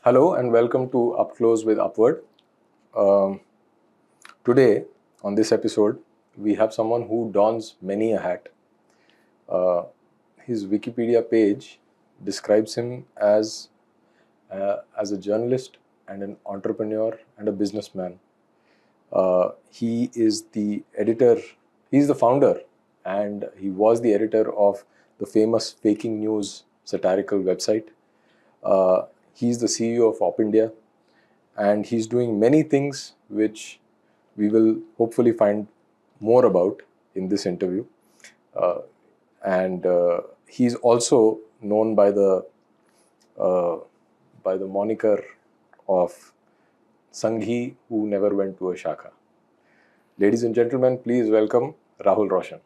Hello and welcome to Upclose with Upword. Um, Today, on this episode, we have someone who dons many a hat. His Wikipedia page describes him as a journalist and an entrepreneur and a businessman. He is the editor, he's the founder, and he was the editor of the famous Faking News satirical website. He's the CEO of Opindia, and he's doing many things which we will hopefully find more about in this interview. And he's also known uh, by the moniker of Sanghi who never went to a shaka. Ladies and gentlemen, please welcome Rahul Roushan.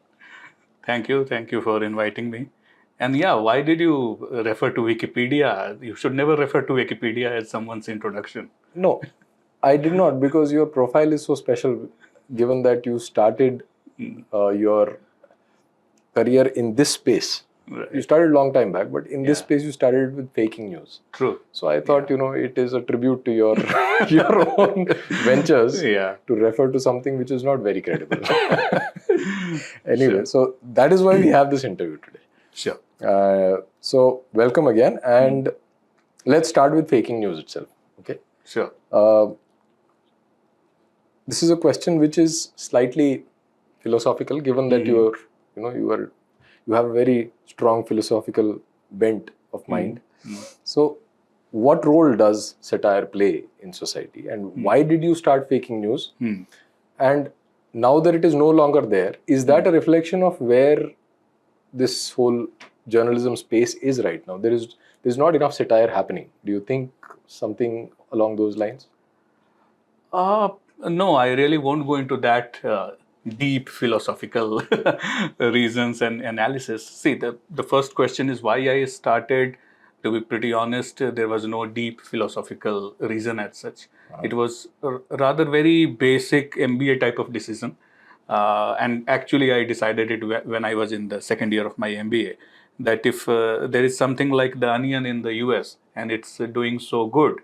Thank you for inviting me. And yeah, why did you refer to Wikipedia? You should never refer to Wikipedia as someone's introduction. No, I did not, because your profile is so special, given that you started your career in this space. Right. You started a long time back, but in this space you started with faking news. True. So I thought, it is a tribute to your your own ventures Yeah. to refer to something which is not very credible. Anyway, so that is why we have this interview today. Sure. So welcome again, and let's start with faking news itself. Okay. Sure. This is a question which is slightly philosophical, given that you have a very strong philosophical bent of mind. So, what role does satire play in society, and why did you start faking news? And now that it is no longer there, is that a reflection of where this whole journalism space is right now? There's not enough satire happening. Do you think something along those lines? No, I really won't go into that deep philosophical reasons and analysis. See, the first question is why I started. To be pretty honest, there was no deep philosophical reason as such. It was rather very basic MBA type of decision. And actually, I decided it when I was in the second year of my MBA, that if there is something like the onion in the US and it's doing so good,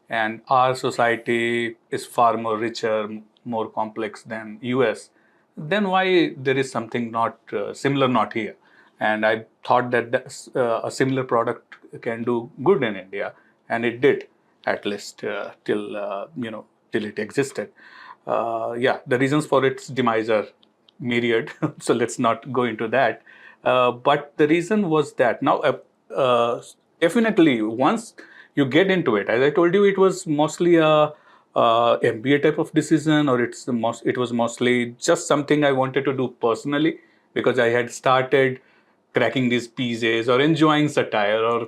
and our society is far more richer, more complex than US, then why there is something not similar not here? And I thought that a similar product can do good in India, and it did, at least till it existed. The reasons for its demise are myriad, so let's not go into that. But the reason was that now, definitely, once you get into it, as I told you, it was mostly a MBA type of decision, or it was mostly just something I wanted to do personally, because I had started cracking these pieces or enjoying satire or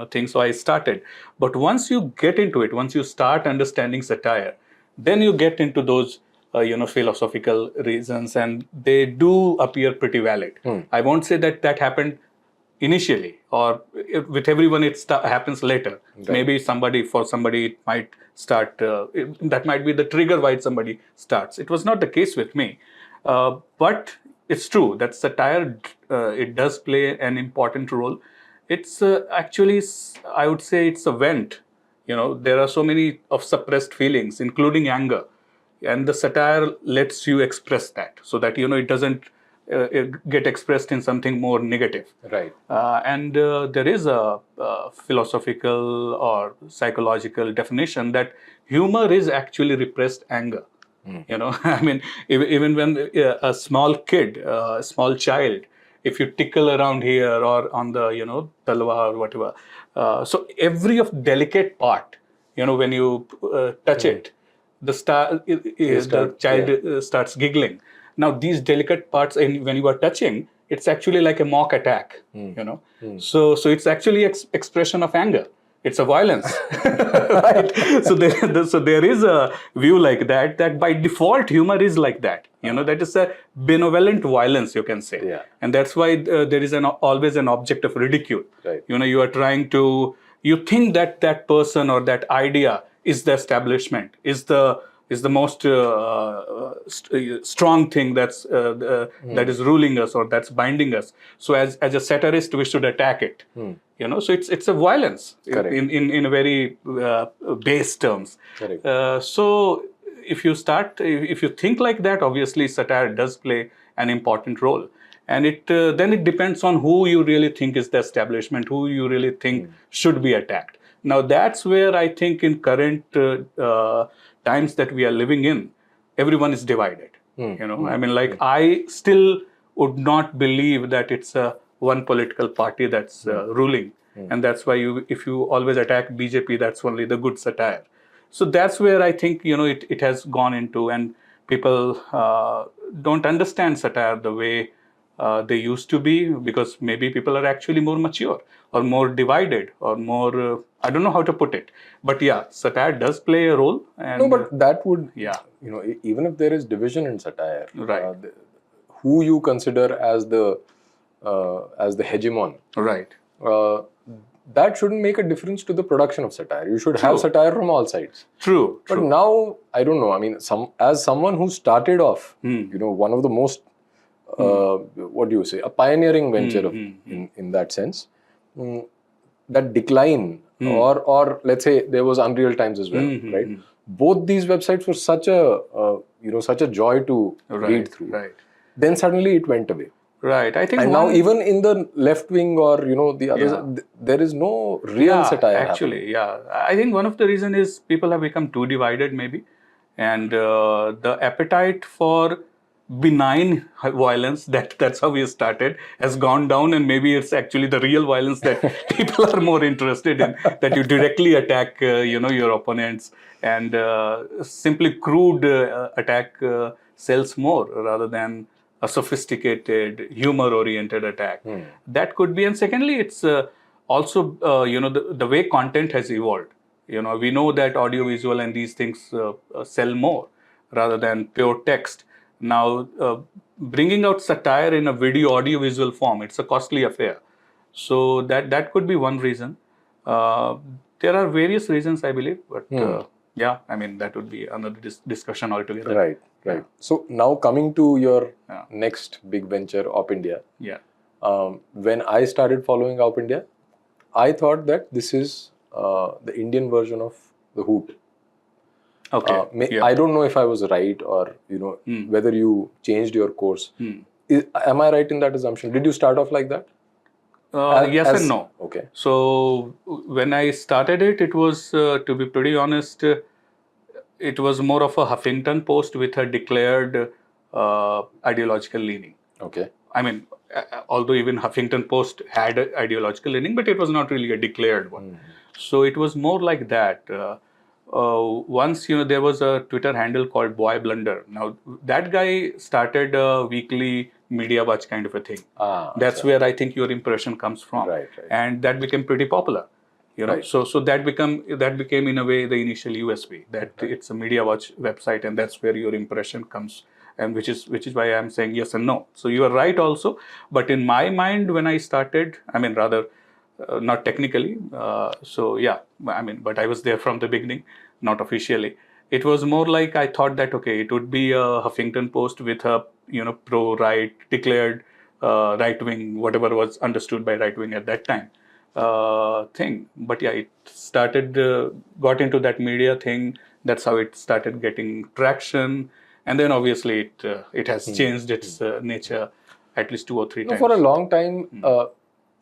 things. So I started. But once you get into it, once you start understanding satire, then you get into those philosophical reasons, and they do appear pretty valid. I won't say that happened initially, or with everyone it happens later. Right. Maybe for somebody it might start, that might be the trigger why somebody starts. It was not the case with me, but it's true that satire, it does play an important role. It's actually, I would say, it's a vent. There are so many of suppressed feelings, including anger, and the satire lets you express that, so that it doesn't get expressed in something more negative. Right. And there is a philosophical or psychological definition that humor is actually repressed anger. I mean, even when a small kid, a small child, if you tickle around here or on the talwa or whatever, so every of delicate part, when you touch it, the child starts giggling. Now, these delicate parts, when you are touching, it's actually like a mock attack. So it's actually expression of anger. It's a violence, right? So there is a view like that by default humor is like that. That is a benevolent violence, you can say. Yeah. And that's why there is always an object of ridicule. Right. You are trying to, you think that person or that idea is the establishment, is the is the most strong thing that is ruling us or that's binding us. So as a satirist, we should attack it. So it's a violence in a very base terms. So if you think like that, obviously satire does play an important role. And then it depends on who you really think is the establishment, who you really think should be attacked. Now that's where I think in current times that we are living in, everyone is divided. I still would not believe that it's one political party that's ruling, and that's why if you always attack BJP, that's only the good satire. So that's where I think it has gone into, and people don't understand satire the way they used to be, because maybe people are actually more mature or more divided or more I don't know how to put it, but yeah, satire does play a role. And no, but that would, even if there is division in satire, right, who you consider as the hegemon, right, that shouldn't make a difference to the production of satire. You should have satire from all sides. True. But now, I don't know. I mean, as someone who started off, one of the most, what do you say, a pioneering venture in that sense, that decline, or let's say there was Unreal Times as well, right? Both these websites were such a joy to read through. Right. Then suddenly it went away. Right. I think, and now even in the left wing or the others, there is no real satire actually happening. I think one of the reason is people have become too divided, maybe, and the appetite for benign violence, that's how we started, has gone down, and maybe it's actually the real violence that people are more interested in, that you directly attack your opponents, and simply crude attack sells more rather than a sophisticated, humor-oriented attack. That could be. And secondly, it's also, the way content has evolved. We know that audiovisual and these things sell more rather than pure text. Now, bringing out satire in a video audiovisual form, it's a costly affair. So that could be one reason. There are various reasons, I believe, but that would be another discussion altogether. Right. Right. So now coming to your next big venture, Opindia. Yeah. When I started following Upindia, I thought that this is the Indian version of the Hoot. Okay. I don't know if I was right, or whether you changed your course. Am I right in that assumption? Did you start off like that? Yes and no. Okay. So when I started it, it was, to be pretty honest, it was more of a Huffington Post with a declared ideological leaning. Okay. I mean, although even Huffington Post had an ideological leaning, but it was not really a declared one. So it was more like that. Once, there was a Twitter handle called Boy Blunder. Now, that guy started a weekly media watch kind of a thing. That's where I think your impression comes from. Right. And that became pretty popular. So that became in a way the initial USP, that it's a media watch website, and that's where your impression comes, and which is why I'm saying yes and no. So you are right also, but in my mind when I started, not technically, but I was there from the beginning, not officially. It was more like I thought that it would be a Huffington Post with a pro-right, declared right-wing, whatever was understood by right-wing at that time. Thing, but it started, got into that media thing. That's how it started getting traction, and then obviously it has changed its nature at least 2 or 3 times. For a long time,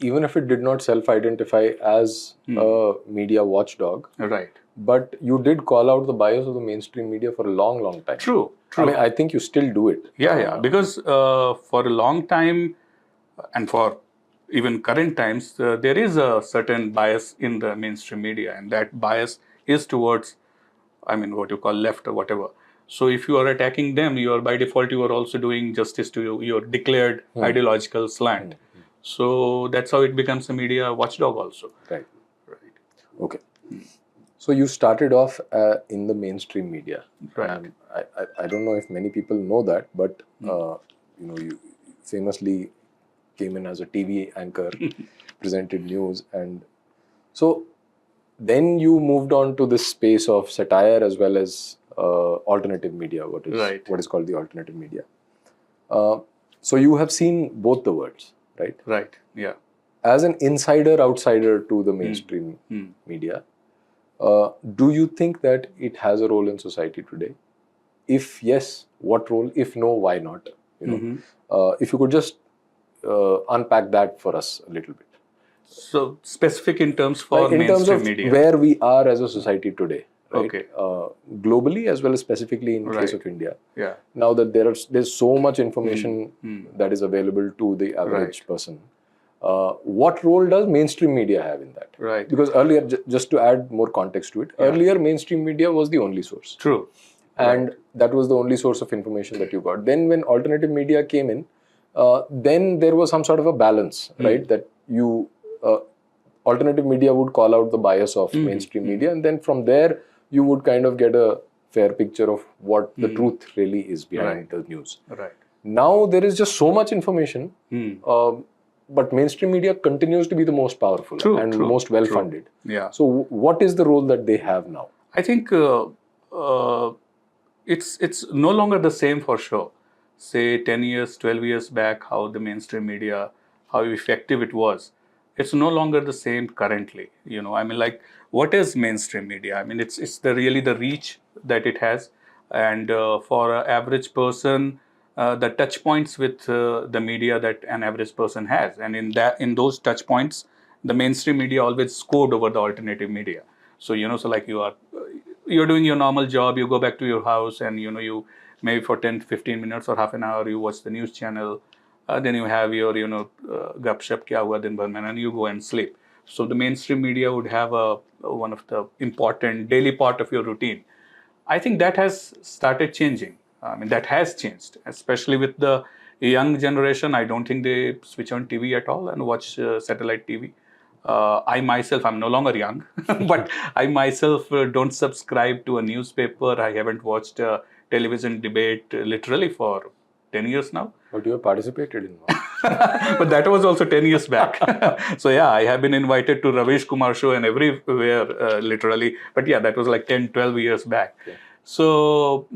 even if it did not self-identify as a media watchdog, right? But you did call out the bias of the mainstream media for a long, long time. True. I mean, I think you still do it. Because for a long time, and for even current times, there is a certain bias in the mainstream media, and that bias is towards, what you call left or whatever. So if you are attacking them, you are by default, you are also doing justice to your declared ideological slant. So that's how it becomes a media watchdog also. Right. Okay. So you started off in the mainstream media. Right. I don't know if many people know that, but you famously came in as a TV anchor, presented news, and so then you moved on to this space of satire as well as alternative media, what Right. is called the alternative media. So you have seen both the worlds, right? Right. Yeah. As an insider outsider to the mainstream media, do you think that it has a role in society today? If yes, what role? If no, why not? If you could just unpack that for us a little bit. So specific in terms for Like in terms mainstream of media. where we are as a society today, right? Okay. Globally as well as specifically in case Right. of India. Yeah. Now that there's so much information that is available to the average person, what role does mainstream media have in that? Right. Because earlier, just to add more context to it, earlier mainstream media was the only source. True. And that was the only source of information that you got. Then when alternative media came in, then there was some sort of a balance, right? That you alternative media would call out the bias of mainstream media, and then from there you would kind of get a fair picture of what the truth really is behind the news. Right. Now there is just so much information, but mainstream media continues to be the most powerful and most well funded. Yeah. So what is the role that they have now? I think it's no longer the same for sure. Say 10 years, 12 years back, how the mainstream media, how effective it was. It's no longer the same currently. I mean, like, what is mainstream media? I mean, it's really the reach that it has, and for an average person, the touch points with the media that an average person has, and in those touch points, the mainstream media always scored over the alternative media. So so like you're doing your normal job, you go back to your house, and you maybe for 10-15 minutes or half an hour you watch the news channel, then you have your gup shap kya hua din bhar mein, and you go and sleep. So the mainstream media would have one of the important daily part of your routine. I think that has started changing. I mean, that has changed, especially with the young generation. I don't think they switch on TV at all and watch satellite TV. I myself, I'm no longer young, but I myself don't subscribe to a newspaper. I haven't watched a television debate literally for 10 years now. But you have participated in one. But that was also 10 years back. So yeah, I have been invited to Ravish Kumar show and everywhere, literally. But yeah, that was like 10-12 years back. Okay. So,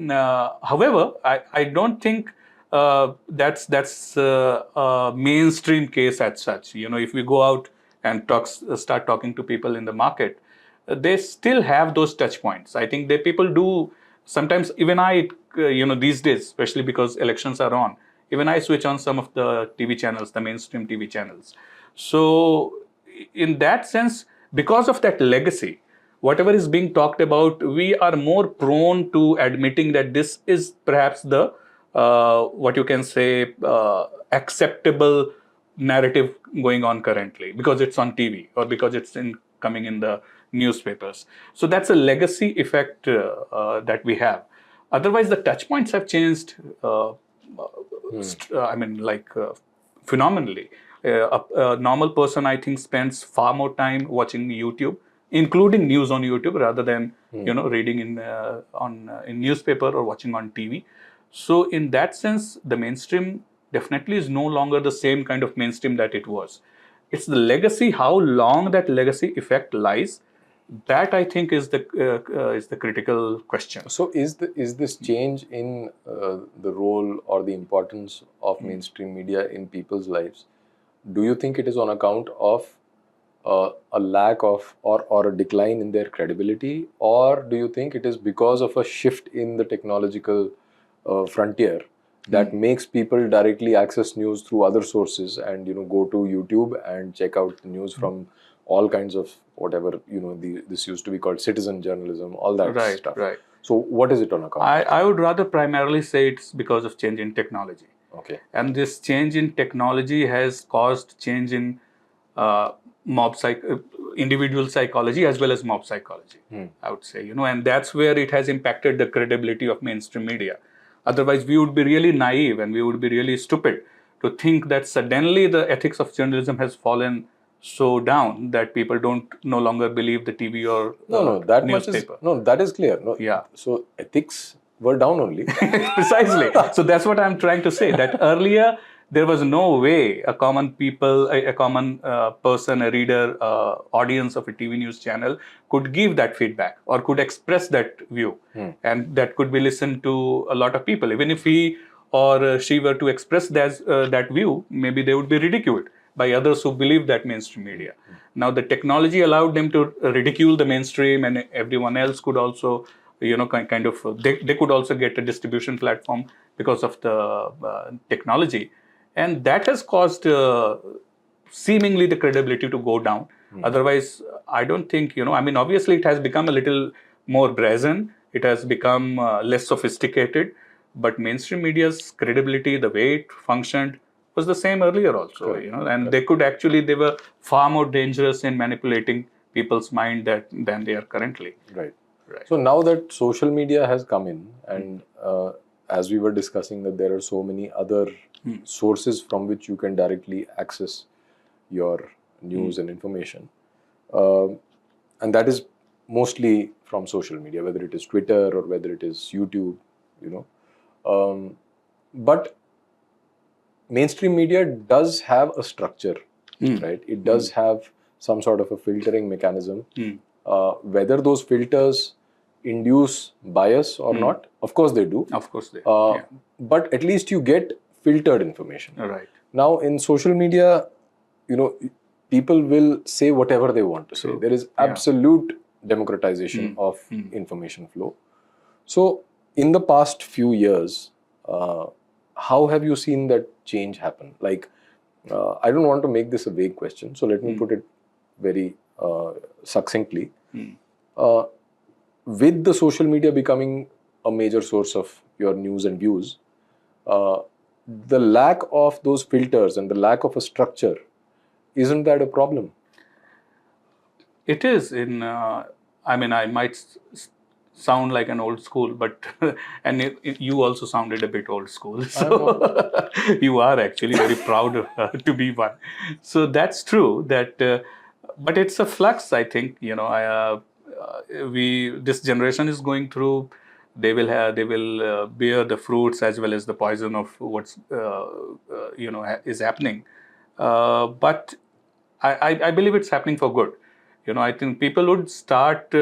however, I don't think that's a mainstream case as such. If we go out and start talking to people in the market, they still have those touch points. I think people do sometimes. Even I, these days, especially because elections are on, even I switch on some of the TV channels, the mainstream TV channels. So, in that sense, because of that legacy, whatever is being talked about, we are more prone to admitting that this is perhaps the what you can say acceptable narrative going on currently, because it's on TV or because it's coming in the newspapers. So that's a legacy effect that we have. Otherwise, the touch points have changed. I mean, phenomenally. A normal person, I think, spends far more time watching YouTube, including news on YouTube, rather than reading in newspaper or watching on TV. So in that sense, the mainstream definitely is no longer the same kind of mainstream that it was. It's the legacy, how long that legacy effect lies. That I think is the critical question. So is this change in the role or the importance of mainstream media in people's lives? Do you think it is on account of a lack of or a decline in their credibility, or do you think it is because of a shift in the technological frontier that makes people directly access news through other sources and go to YouTube and check out the news from all kinds of whatever this used to be called citizen journalism, all that stuff. Right. So what is it on account? I would rather primarily say it's because of change in technology. Okay. And this change in technology has caused change in individual psychology as well as mob psychology, I would say, and that's where it has impacted the credibility of mainstream media. Otherwise, we would be really naive and we would be really stupid to think that suddenly the ethics of journalism has fallen so down that people don't no longer believe the TV or that newspaper. That is clear. Yeah. So ethics were down only. Precisely. So that's what I'm trying to say, that earlier there was no way a common a common person, a reader, audience of a TV news channel could give that feedback or could express that view, and that could be listened to a lot of people. Even if he or she were to express that view, maybe they would be ridiculed by others who believe that mainstream media. Now the technology allowed them to ridicule the mainstream, and everyone else could also, kind of, they could also get a distribution platform because of the technology, and that has caused seemingly the credibility to go down. Otherwise, I don't think, I mean, obviously it has become a little more brazen, it has become less sophisticated, but mainstream media's credibility, the way it functioned, was the same earlier also. Correct. And they could actually, they were far more dangerous in manipulating people's mind than they are currently. Right. So now that social media has come in, and as we were discussing, that there are so many other sources from which you can directly access your news and information, and that is mostly from social media, whether it is Twitter or whether it is YouTube, but mainstream media does have a structure, right? It does have some sort of a filtering mechanism. Whether those filters induce bias or not, of course they do. Of course they But at least you get filtered information. Right. Now in social media, people will say whatever they want to say. There is absolute democratization of information flow. So in the past few years, how have you seen that change happen? Like, I don't want to make this a vague question, so let me put it very succinctly. With the social media becoming a major source of your news and views, the lack of those filters and the lack of a structure, isn't that a problem? It is. I mean, I might sound like an old school, but and you also sounded a bit old school. So you are actually very proud to be one. So that's true. But it's a flux. I think this generation is going through. They will bear the fruits as well as the poison of what's is happening. But I believe it's happening for good. I think people would start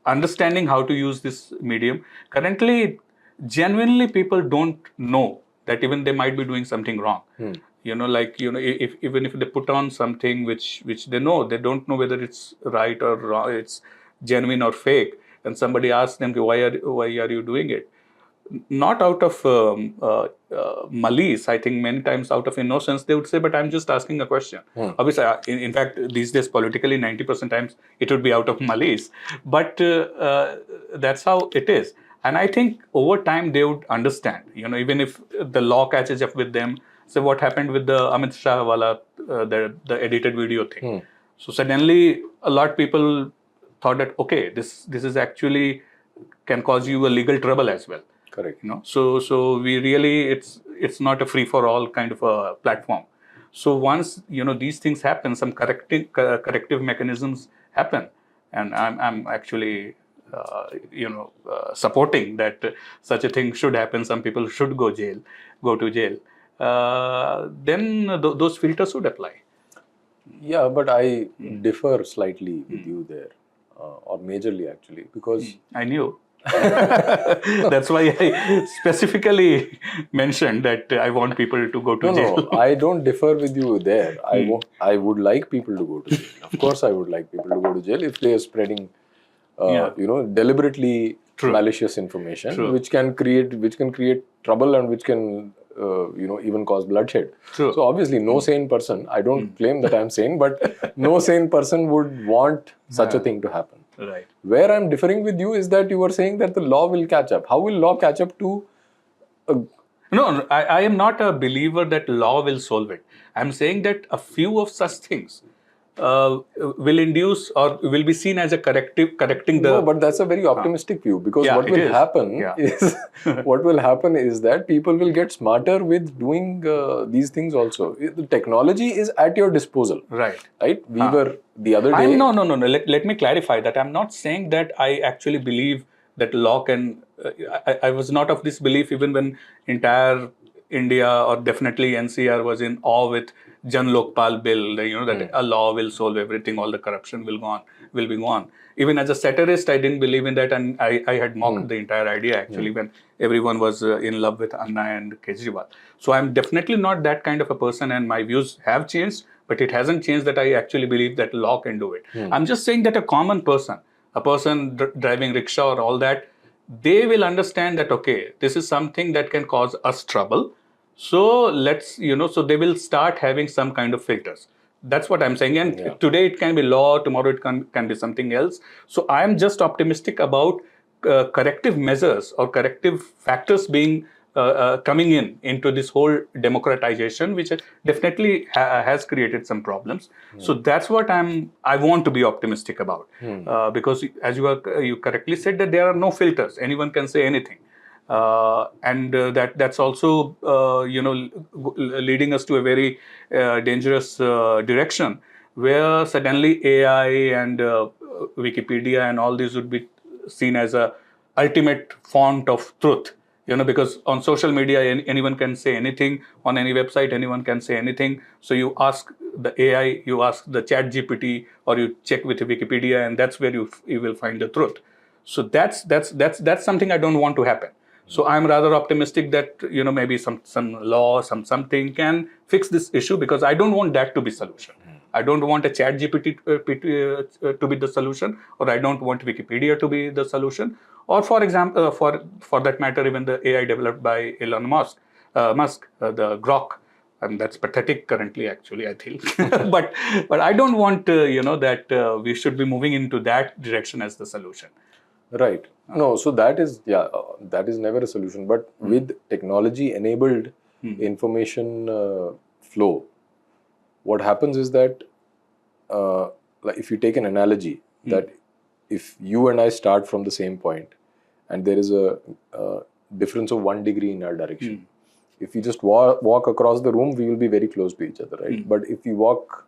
understanding how to use this medium. Currently, genuinely, people don't know that even they might be doing something wrong. If even if they put on something which they know, they don't know whether it's right or wrong, it's genuine or fake, and somebody asks them, why are you doing it? Not out of malice. I think many times out of innocence they would say, but I'm just asking a question. Obviously, in fact, these days politically 90% times it would be out of malice, but that's how it is. And I think over time they would understand, even if the law catches up with them. So what happened with the Amit Shah wala, the edited video thing. So suddenly a lot of people thought that, okay, this is actually can cause you a legal trouble as well. Correct. So we really, it's not a free for all kind of a platform. So once these things happen, some corrective mechanisms happen, and I'm actually supporting that such a thing should happen. Some people should go to jail. Then those filters should apply. Yeah, but I differ slightly with you there, or majorly actually, because I knew. That's why I specifically mentioned that I want people to go to jail. No, I don't differ with you there. I would like people to go to jail. Of course, I would like people to go to jail if they are spreading, deliberately malicious information, which can create trouble and which can, even cause bloodshed. True. So obviously, no sane person. I don't claim that I'm sane, but no sane person would want such a thing to happen. Right. Where I'm differing with you is that you were saying that the law will catch up. How will law catch up to? No, I am not a believer that law will solve it. I'm saying that a few of such things will induce or will be seen as a correcting the. No, but that's a very optimistic view, because what will happen is what will happen is that people will get smarter with doing these things also. The technology is at your disposal. Right. We were the other day. No. Let me clarify that. I'm not saying that I actually believe that law can. I was not of this belief even when entire India or definitely NCR was in awe with Jan Lokpal bill, that a law will solve everything, all the corruption will be gone. Even as a satirist, I didn't believe in that, and I had mocked the entire idea actually when everyone was in love with Anna and Kejriwal. So I'm definitely not that kind of a person, and my views have changed, but it hasn't changed that I actually believe that law can do it. I'm just saying that a common person, a person driving rickshaw or all that, they will understand that, okay, this is something that can cause us trouble. So so they will start having some kind of filters. That's what I'm saying. And today it can be law, tomorrow it can be something else. So I'm just optimistic about corrective measures or corrective factors being coming into this whole democratization, which definitely has created some problems. So that's what I want to be optimistic about, because as you correctly said that there are no filters. Anyone can say anything. And that's also leading us to a very dangerous direction, where suddenly AI and Wikipedia and all these would be seen as a ultimate font of truth. Because on social media anyone can say anything, on any website anyone can say anything. So you ask the AI, you ask the Chat GPT, or you check with Wikipedia, and that's where you will find the truth. So that's something I don't want to happen. So I'm rather optimistic that maybe some law, something can fix this issue, because I don't want that to be solution. I don't want a Chat GPT to be the solution, or I don't want Wikipedia to be the solution, or for example, for that matter, even the AI developed by Elon Musk, the Grok. And that's pathetic currently, actually, I think. but I don't want that we should be moving into that direction as the solution. Right. No, so that is never a solution. But with technology-enabled information flow, what happens is that, like if you take an analogy, that if you and I start from the same point, and there is a difference of 1 degree in our direction, if we just walk across the room, we will be very close to each other, right? But if we walk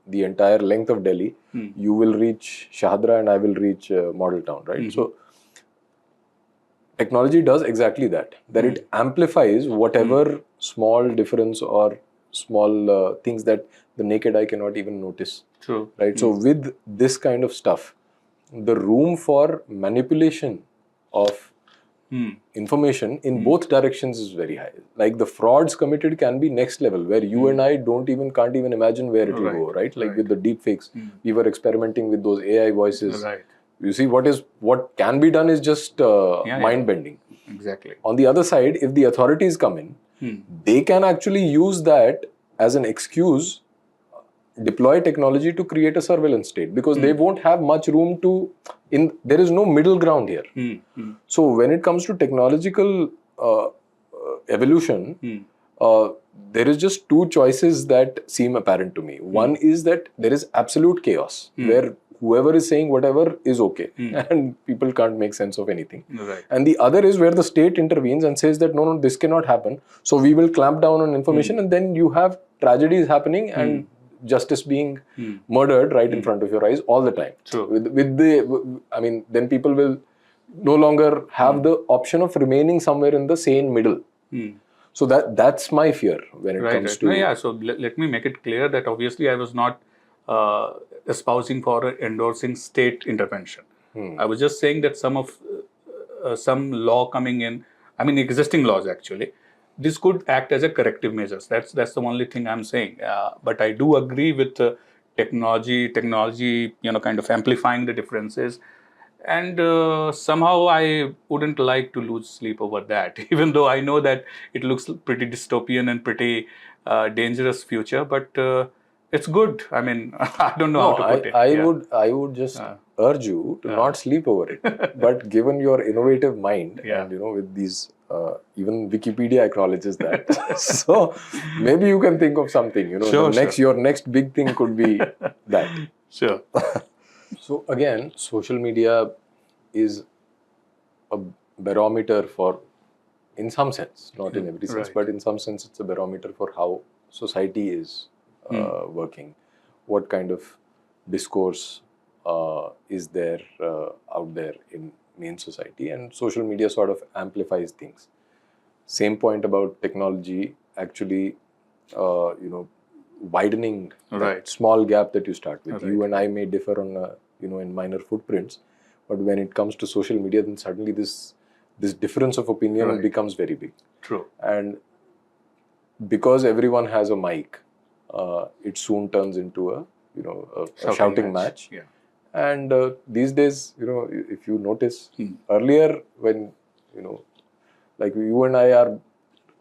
the entire length of Delhi, you will reach Shahadra and I will reach Model Town, right? So technology does exactly that it amplifies whatever small difference or small things that the naked eye cannot even notice. True. Right? So with this kind of stuff, the room for manipulation of information in both directions is very high. Like the frauds committed can be next level, where you and I can't even imagine where it will go, right? Like with the deep fakes, we were experimenting with those AI voices. Right. You see, what can be done is just mind-bending. Exactly. On the other side, if the authorities come in, they can actually use that as an excuse, deploy technology to create a surveillance state, because they won't have much room to, there is no middle ground here. So when it comes to technological evolution, there is just two choices that seem apparent to me. One is that there is absolute chaos, where whoever is saying whatever is okay, and people can't make sense of anything. Right. And the other is where the state intervenes and says that no, this cannot happen, so we will clamp down on information, and then you have tragedies happening and justice being murdered right in front of your eyes all the time. True. Then people will no longer have the option of remaining somewhere in the sane middle. So that's my fear when it comes to... Yeah, so let me make it clear that obviously I was not espousing for or endorsing state intervention. I was just saying that some law coming in, existing laws actually, this could act as a corrective measures. That's the only thing I'm saying. But I do agree with technology, kind of amplifying the differences. And somehow I wouldn't like to lose sleep over that, even though I know that it looks pretty dystopian and pretty dangerous future. But it's good. I don't know how to put it. I would just urge you to not sleep over it. But given your innovative mind, and with these, even Wikipedia acknowledges that. So maybe you can think of something. Your next big thing could be that. Sure. So again, social media is a barometer for, in some sense, not in every sense, but in some sense it's a barometer for how society is working. What kind of discourse is there out there in main society, and social media sort of amplifies things. same point about technology actually, widening that small gap that you start with. You and I may differ on, in minor footprints, but when it comes to social media, then suddenly this difference of opinion becomes very big. True. And because everyone has a mic, it soon turns into a shouting match. Yeah. And these days, if you notice, earlier when, like you and I are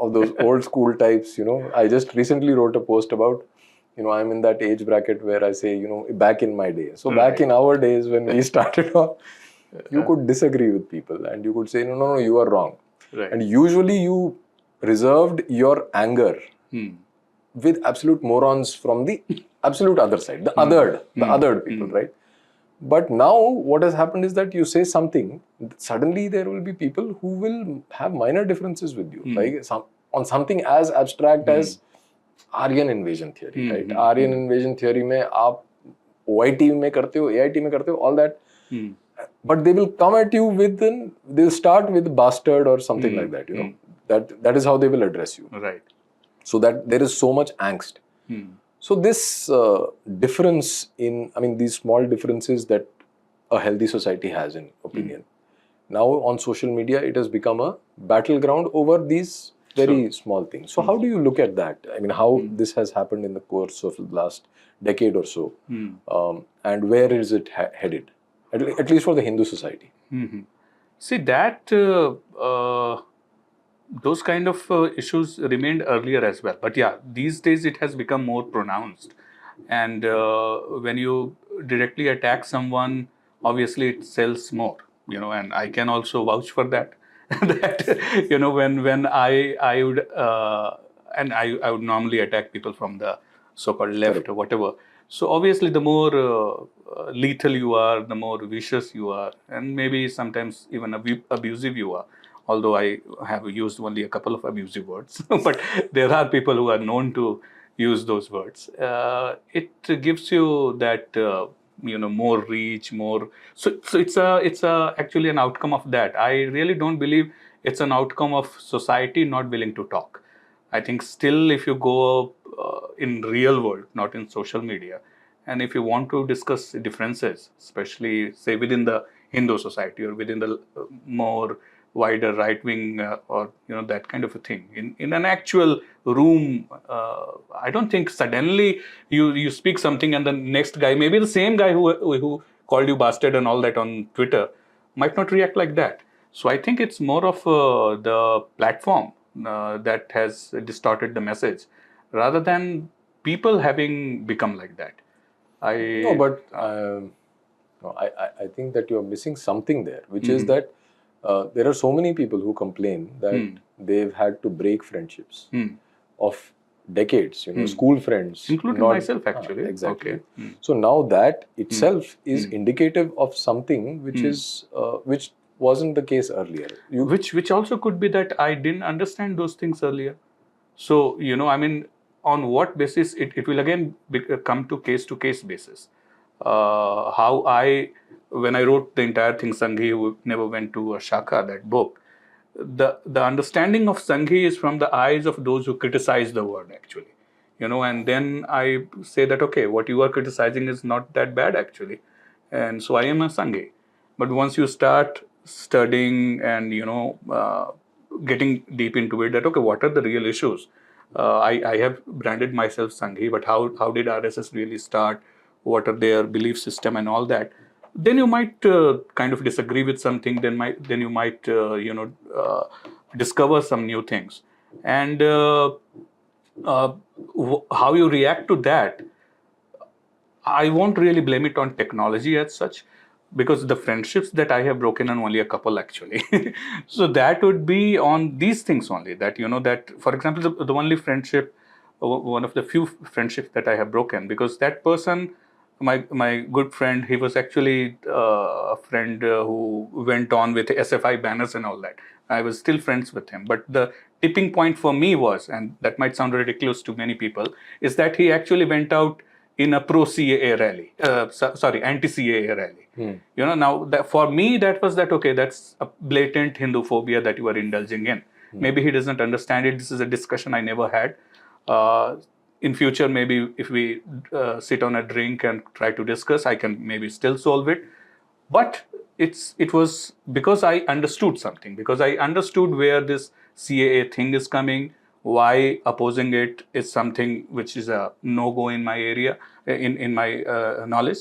of those old school types, I just recently wrote a post about, I'm in that age bracket where I say, back in my day. So back in our days when we started off, you could disagree with people and you could say, no, you are wrong. Right. And usually you reserved your anger with absolute morons from the absolute other side, the othered people, right? But now what has happened is that you say something, suddenly there will be people who will have minor differences with you, like on something as abstract as Aryan invasion theory, right? Aryan invasion theory mein aap OIT mein karte ho, AIT mein karte ho, all that. But they will come at you with, they'll start with bastard or something like that, that is how they will address you. Right. So that there is so much angst. So this difference in, these small differences that a healthy society has in opinion. Now on social media, it has become a battleground over these very small things. So how do you look at that? How this has happened in the course of the last decade or so, and where is it headed? At least for the Hindu society. See that those kind of issues remained earlier as well. But yeah, these days it has become more pronounced. And when you directly attack someone, obviously it sells more. And I can also vouch for that. That when I would and I would normally attack people from the so-called left or whatever. So obviously, the more lethal you are, the more vicious you are, and maybe sometimes even abusive you are. Although I have used only a couple of abusive words, but there are people who are known to use those words. It gives you that more reach, more. So it's actually an outcome of that. I really don't believe it's an outcome of society not willing to talk. I think still, if you go in real world, not in social media, and if you want to discuss differences, especially say within the Hindu society or within the more wider right wing or that kind of a thing, in an actual room, I don't think suddenly you speak something and the next guy, maybe the same guy who called you bastard and all that on Twitter, might not react like that. So I think it's more of the platform that has distorted the message, rather than people having become like that. No, but I think that you are missing something there, which is that there are so many people who complain that they've had to break friendships of decades, school friends. Including myself, actually. Exactly. Okay. So now that itself is indicative of something which is which wasn't the case earlier. Which also could be that I didn't understand those things earlier. So, on what basis it will again come to case basis. When I wrote the entire thing, Sanghi who never went to a Shaka, that book, the understanding of Sanghi is from the eyes of those who criticize the word, actually. And then I say that, okay, what you are criticizing is not that bad, actually. And so I am a Sanghi. But once you start studying and, getting deep into it, that, okay, what are the real issues? I have branded myself Sanghi, but how did RSS really start? What are their belief system and all that? Then you might kind of disagree with something. Then you might discover some new things, and how you react to that. I won't really blame it on technology as such, because the friendships that I have broken are only a couple, actually. So that would be on these things only. That that, for example, the only friendship, one of the few friendships that I have broken, because that person, my good friend, he was actually a friend who went on with SFI banners and all that. I was still friends with him, but the tipping point for me was, and that might sound ridiculous to many people, is that he actually went out in a pro-CAA rally, anti-CAA rally. Now for me, that was that, okay, that's a blatant Hindu phobia that you are indulging in. Maybe he doesn't understand it. This is a discussion I never had. In future, maybe if we sit on a drink and try to discuss, I can maybe still solve it. But it was because I understood something, because I understood where this CAA thing is coming, why opposing it is something which is a no-go in my area, in my knowledge.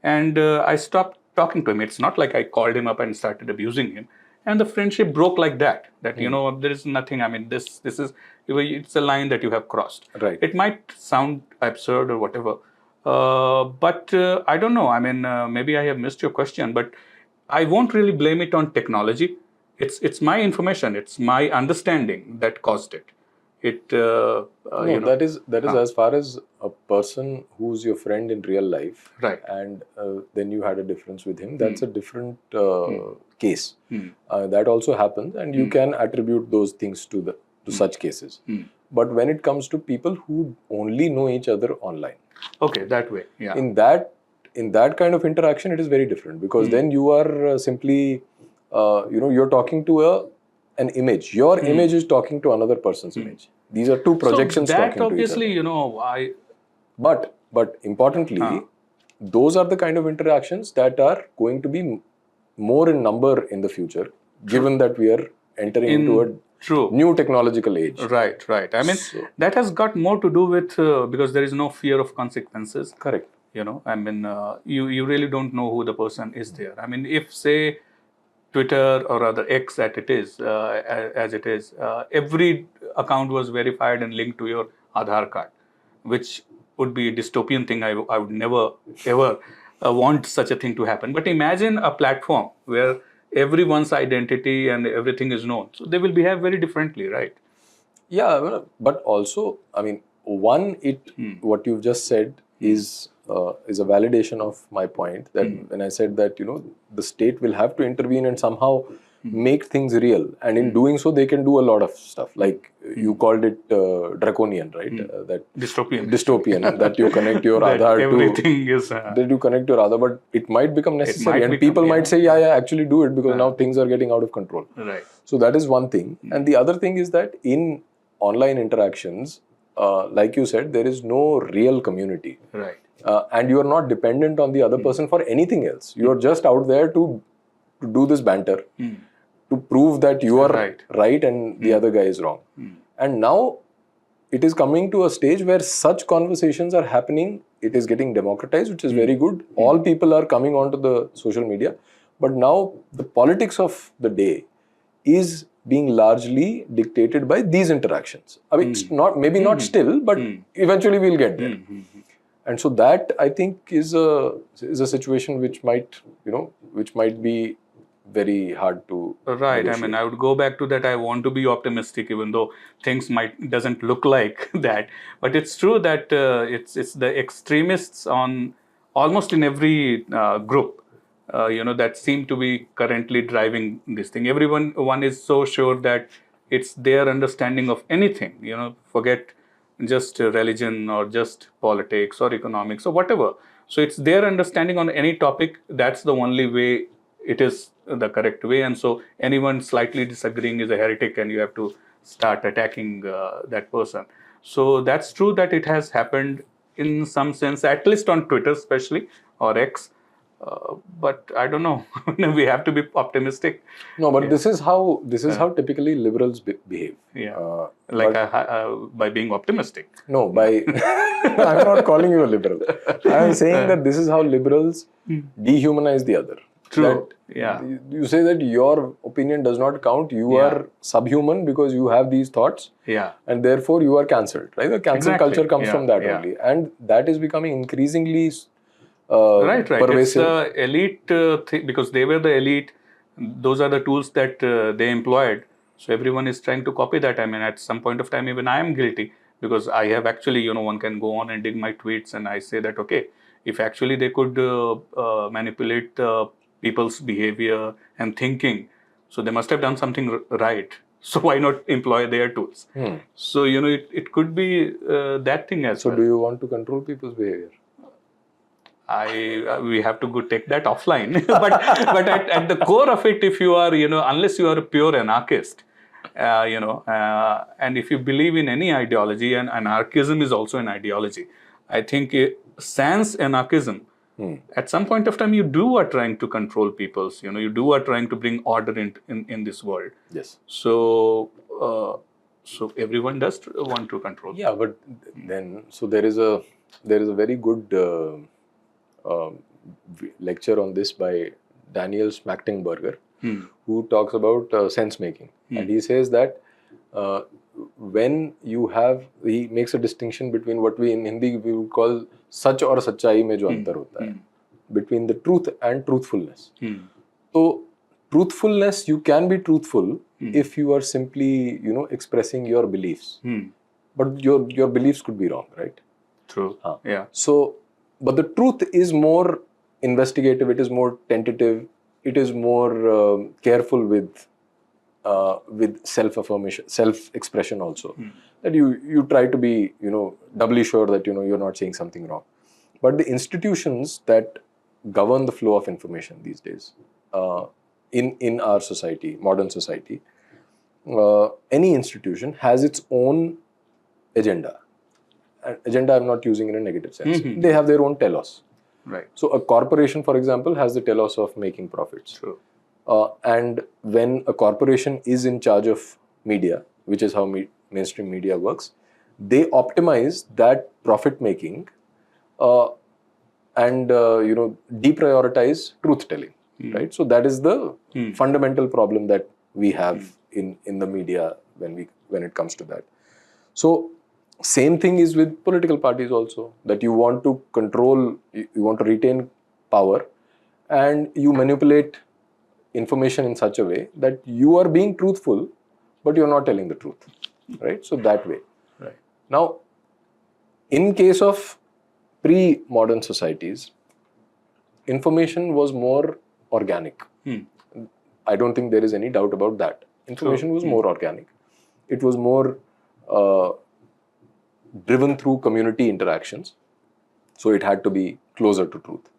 And I stopped talking to him. It's not like I called him up and started abusing him. And the friendship broke like that. That, there is nothing. I mean, this is, it's a line that you have crossed. Right. It might sound absurd or whatever, but I don't know. I mean, maybe I have missed your question, but I won't really blame it on technology. It's my information. It's my understanding that caused it. That is as far as a person who's your friend in real life, right? And then you had a difference with him. That's a different case. That also happens, and you can attribute those things to such cases. But when it comes to people who only know each other online, okay, that way, yeah. In that kind of interaction, it is very different, because then you are simply, you're talking to an image. Your image is talking to another person's image. These are two projections so that talking obviously, to each other. I. But importantly, those are the kind of interactions that are going to be more in number in the future, given that we are entering into a new technological age. Right. I mean, that has got more to do with because there is no fear of consequences. Correct. I mean, you really don't know who the person is there. I mean, if say Twitter or rather X as it is, every account was verified and linked to your Aadhaar card, which would be a dystopian thing. I would never ever want such a thing to happen. But imagine a platform where everyone's identity and everything is known. So they will behave very differently, right? Yeah, but also, I mean, what you've just said is a validation of my point, that when I said that, the state will have to intervene and somehow make things real. And in doing so, they can do a lot of stuff. Like you called it draconian, right? That dystopian, that you connect your Aadhaar to everything is that you connect your Aadhaar, but it might become necessary, and people might say, yeah, actually do it, because now things are getting out of control. Right. So that is one thing. And the other thing is that in online interactions, like you said, there is no real community. Right. And you are not dependent on the other person for anything else. You are just out there to do this banter, to prove that you are right and the other guy is wrong. And now it is coming to a stage where such conversations are happening. It is getting democratized, which is very good. All people are coming onto the social media. But now the politics of the day is being largely dictated by these interactions. I mean, it's not still, but eventually we'll get there. And so that, I think, is a situation which might be very hard to right. negotiate. I mean, I would go back to that. I want to be optimistic, even though things doesn't look like that. But it's true that it's the extremists on almost in every group, that seem to be currently driving this thing. One is so sure that it's their understanding of anything. Forget just religion or just politics or economics or whatever. So it's their understanding on any topic. That's the only way it is the correct way. And so anyone slightly disagreeing is a heretic, and you have to start attacking that person. So that's true that it has happened in some sense, at least on Twitter especially, or X. But I don't know. We have to be optimistic. No, but this is how typically liberals behave. Yeah, by being optimistic. No, I'm not calling you a liberal. I'm saying that this is how liberals dehumanize the other. True. You say that your opinion does not count. You are subhuman because you have these thoughts. Yeah. And therefore you are cancelled. Right? The cancel culture comes from that only, and that is becoming increasingly right. pervasive. It's the elite thing, because they were the elite. Those are the tools that they employed. So everyone is trying to copy that. I mean, at some point of time, even I am guilty, because I have actually, one can go on and dig my tweets, and I say that, okay, if actually they could manipulate people's behavior and thinking, so they must have done something right. So why not employ their tools? So, it could be that thing as well. So do you want to control people's behavior? We have to go take that offline. but at the core of it, if you are, unless you are a pure anarchist, And if you believe in any ideology, and anarchism is also an ideology, I think sans anarchism, at some point of time, you do are trying to control peoples. You do are trying to bring order in this world. Yes. So so everyone does want to control. Yeah, but then so there is a very good lecture on this by Daniel Schmachtenberger, who talks about sense making, and he says that when you have, he makes a distinction between what we in Hindi we would call सच और सच्चाई में जो अंतर होता है, between the truth and truthfulness. So truthfulness, you can be truthful if you are simply expressing your beliefs, but your beliefs could be wrong, right? True. Yeah. So, but the truth is more investigative. It is more tentative. It is more careful with self-affirmation, self-expression also. That you try to be doubly sure that you're not saying something wrong. But the institutions that govern the flow of information these days, in our society, modern society, any institution has its own agenda. Agenda I'm not using in a negative sense. They have their own telos. Right. So a corporation, for example, has the telos of making profits. True. And when a corporation is in charge of media, which is how mainstream media works, they optimize that profit making and deprioritize truth telling. Right. So that is the fundamental problem that we have in the media when it comes to that. So same thing is with political parties also, that you want to control, you want to retain power, and you manipulate information in such a way that you are being truthful, but you're not telling the truth, right? So that way. Right. Now, in case of pre-modern societies, information was more organic. I don't think there is any doubt about that. Information was more organic. It was more driven through community interactions. So it had to be closer to truth.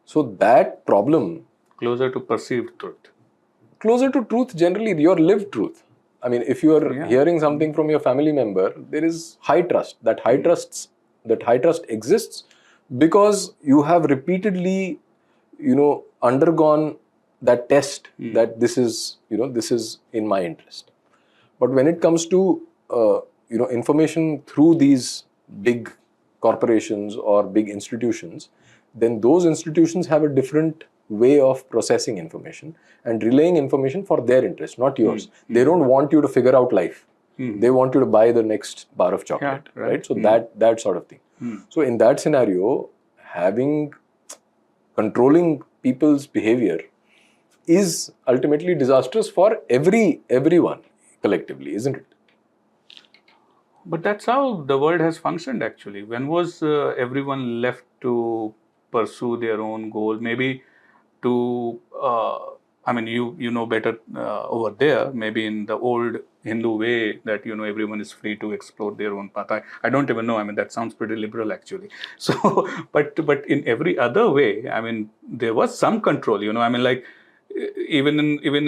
So that problem... Closer to perceived truth. Closer to truth, generally your lived truth. I mean, if you are hearing something from your family member, there is high trust. That high trust exists because you have repeatedly, undergone that test that this is in my interest. But when it comes to information through these big corporations or big institutions, then those institutions have a different way of processing information and relaying information for their interest, not yours. They don't want you to figure out life. They want you to buy the next bar of chocolate, right? So that sort of thing. So in that scenario, controlling people's behavior is ultimately disastrous for everyone collectively, isn't it? But that's how the world has functioned actually. When was everyone left to pursue their own goal? Maybe to, you know better over there, maybe in the old Hindu way that, everyone is free to explore their own path. I don't even know. I mean, that sounds pretty liberal actually. So, but in every other way, I mean, there was some control, even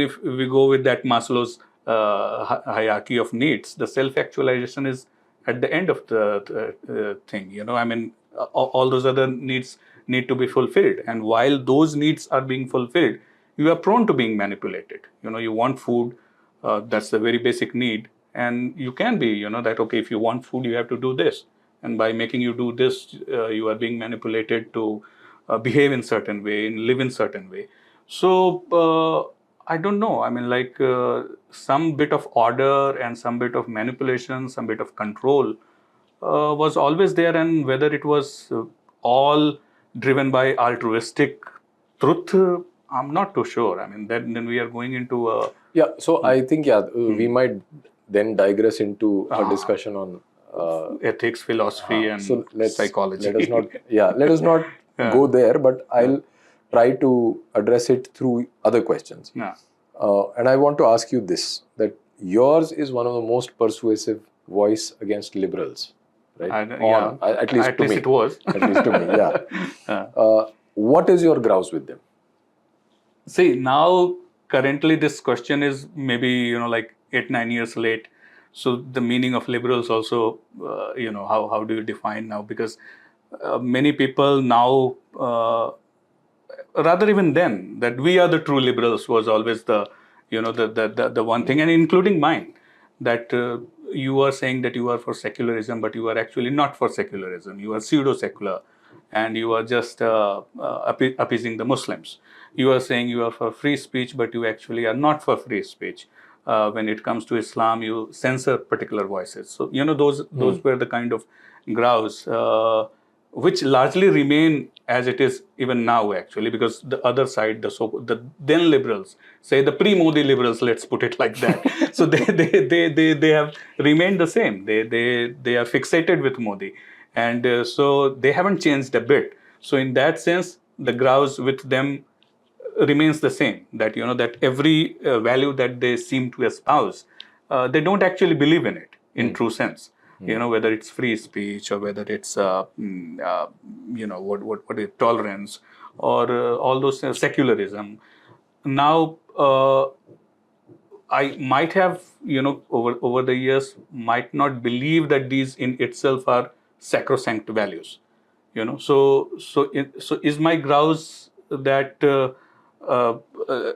if we go with that Maslow's hierarchy of needs, the self-actualization is at the end of the thing. All those other needs need to be fulfilled, and while those needs are being fulfilled, you are prone to being manipulated. You want food, that's the very basic need, and you can be, that okay, if you want food, you have to do this, and by making you do this, you are being manipulated to behave in certain way and live in certain way. So I don't know. I mean, some bit of order and some bit of manipulation, some bit of control was always there, and whether it was all driven by altruistic truth, I'm not too sure. I mean, then we are going into a... Yeah, so I think, we might then digress into a discussion on... ethics, philosophy, and psychology. Let us not go there, but I'll try to address it through other questions. Yeah. And I want to ask you this, that yours is one of the most persuasive voice against liberals, right? At least to me. It was. At least to me, yeah. What is your grouse with them? See, now currently this question is maybe, 8-9 years late. So the meaning of liberals also, how do you define now? Because many people now, rather even then, that we are the true liberals was always the one thing, and including mine, that you are saying that you are for secularism, but you are actually not for secularism. You are pseudo secular, and you are just appeasing the Muslims. You are saying you are for free speech, but you actually are not for free speech. When it comes to Islam, you censor particular voices. So those were the kind of grouse. Which largely remain as it is even now, actually, because the other side, the then liberals, say the pre-Modi liberals, let's put it like that. So they have remained the same. They are fixated with Modi, and so they haven't changed a bit. So in that sense, the grouse with them remains the same. That that every value that they seem to espouse, they don't actually believe in it in true sense. Whether it's free speech or whether it's what is tolerance or all those secularism. Now I might have over the years might not believe that these in itself are sacrosanct values. So is my grouse that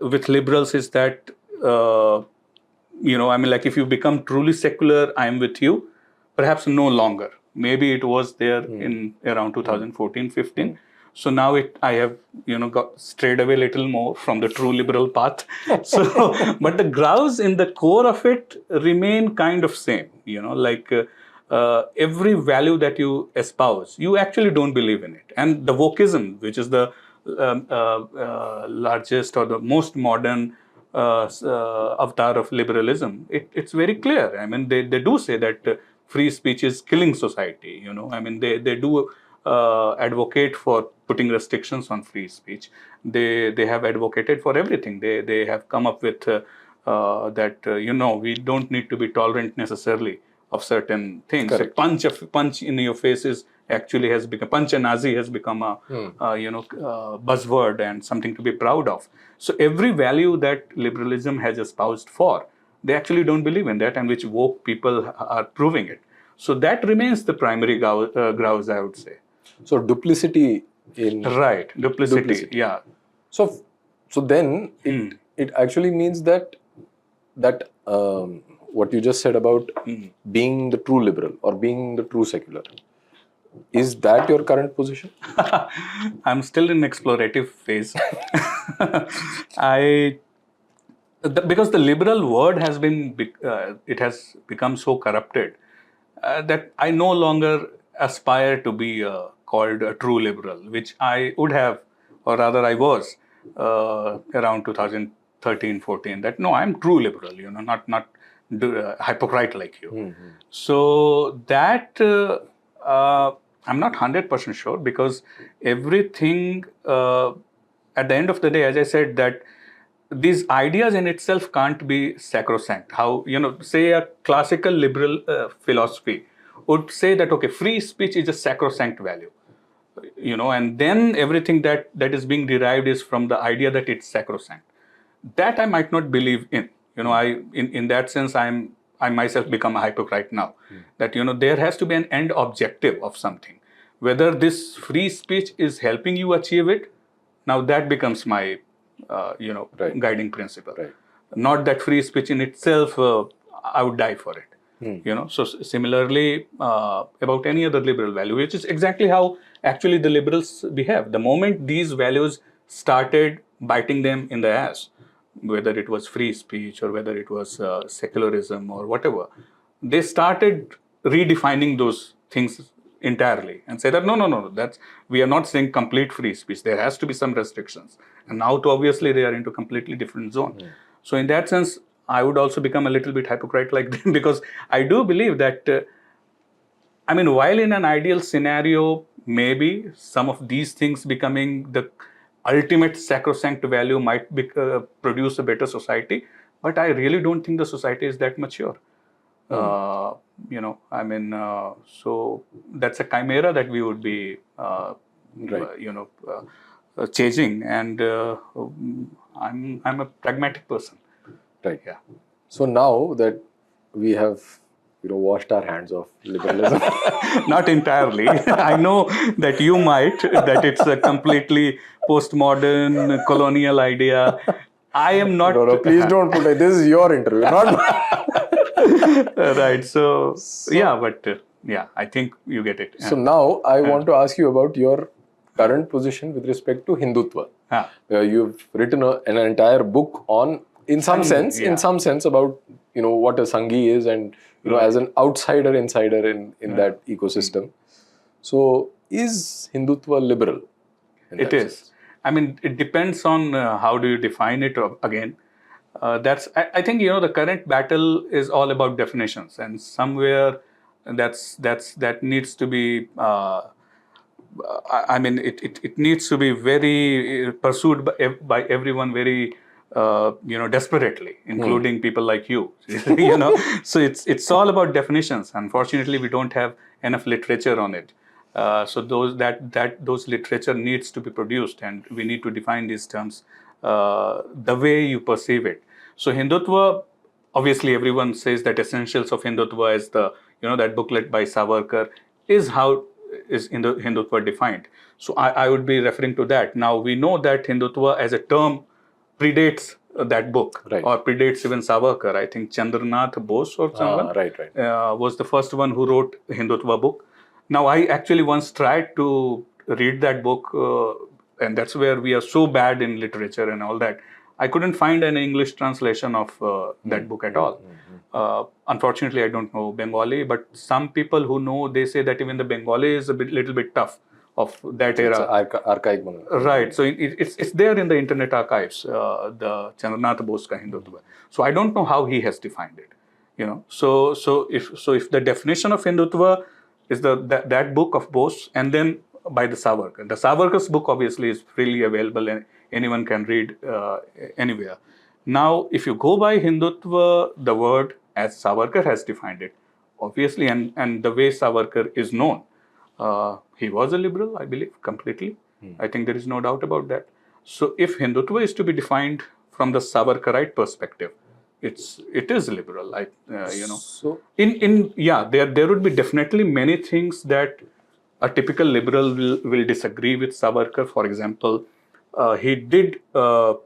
with liberals is that like if you become truly secular, I am with you. Perhaps no longer. Maybe it was there in around 2014-15. So now I have got strayed away a little more from the true liberal path. So, but the grouse in the core of it remain kind of same. Like every value that you espouse, you actually don't believe in it. And the wokeism, which is the largest or the most modern avatar of liberalism, it's very clear. I mean, they do say that free speech is killing society. They do advocate for putting restrictions on free speech. They have advocated for everything. They have come up with that we don't need to be tolerant necessarily of certain things. Correct. So punch in your face is actually has become punch a Nazi has become a buzzword and something to be proud of. So every value that liberalism has espoused for, they actually don't believe in that, and which woke people are proving it. So that remains the primary grouse, I would say. So duplicity in right, duplicity. Yeah. So then it actually means that what you just said about being the true liberal or being the true secular, is that your current position? I'm still in explorative phase. Because the liberal word has it has become so corrupted that I no longer aspire to be called a true liberal, which I would have, or rather I was around 2013-14. That no, I'm true liberal. Not hypocrite like you. So that I'm not 100% sure, because everything at the end of the day, as I said, that these ideas in itself can't be sacrosanct. How, say a classical liberal philosophy would say that, okay, free speech is a sacrosanct value, and then everything that is being derived is from the idea that it's sacrosanct. That I might not believe in. In that sense, I myself become a hypocrite now. That, there has to be an end objective of something. Whether this free speech is helping you achieve it, now that becomes my Right. guiding principle. Right. Not that free speech in itself, I would die for it. So similarly about any other liberal value, which is exactly how actually the liberals behave. The moment these values started biting them in the ass, whether it was free speech or whether it was secularism or whatever, they started redefining those things entirely and say that no, that's, we are not saying complete free speech. There has to be some restrictions. And now, obviously, they are into completely different zone. So in that sense, I would also become a little bit hypocrite like them, because I do believe that, while in an ideal scenario, maybe some of these things becoming the ultimate sacrosanct value might produce a better society, but I really don't think the society is that mature. So that's a chimera that we would be, chasing. And I'm a pragmatic person. Right. Yeah. So now that we have, washed our hands of liberalism, Not entirely. I know that you might, that it's a completely postmodern colonial idea. I am not. no, please don't put it. This is your interview, not mine. Right. So, So, yeah, but yeah, I think you get it. so now I want to ask you about your current position with respect to Hindutva. Ah. You've written an entire book on, in some Sanghi, sense, about what a Sanghi is, and as an outsider insider in that ecosystem. So, is Hindutva liberal? It is. I mean, it depends on how do you define it again. I think the current battle is all about definitions, and somewhere that needs to be. I mean, it needs to be very pursued by everyone very desperately, including people like you. So it's all about definitions. Unfortunately, we don't have enough literature on it. So those literature needs to be produced, and we need to define these terms the way you perceive it. So Hindutva, obviously, everyone says that essentials of Hindutva is the that booklet by Savarkar is how is Hindutva defined. So I would be referring to that. Now we know that Hindutva as a term predates that book, or predates even Savarkar. I think Chandranath Bose or someone was the first one who wrote Hindutva book. Now I actually once tried to read that book, and that's where we are so bad in literature and all that. I couldn't find an English translation of that book at all. Unfortunately, I don't know Bengali, but some people who know, they say that even the Bengali is little bit tough of that era. It's archaic. Right. So it's there in the Internet archives, the Chandranath Bose ka Hindutva. So I don't know how he has defined it. So if the definition of Hindutva is that book of Bose, and then by the Savarkar. The Savarkar's book obviously is freely available and anyone can read anywhere. Now, if you go by Hindutva, the word as Savarkar has defined it, obviously, and the way Savarkar is known, he was a liberal, I believe, completely. I think there is no doubt about that. So, if Hindutva is to be defined from the Savarkarite perspective, it is liberal. So there would be definitely many things that a typical liberal will disagree with Savarkar. For example, he did the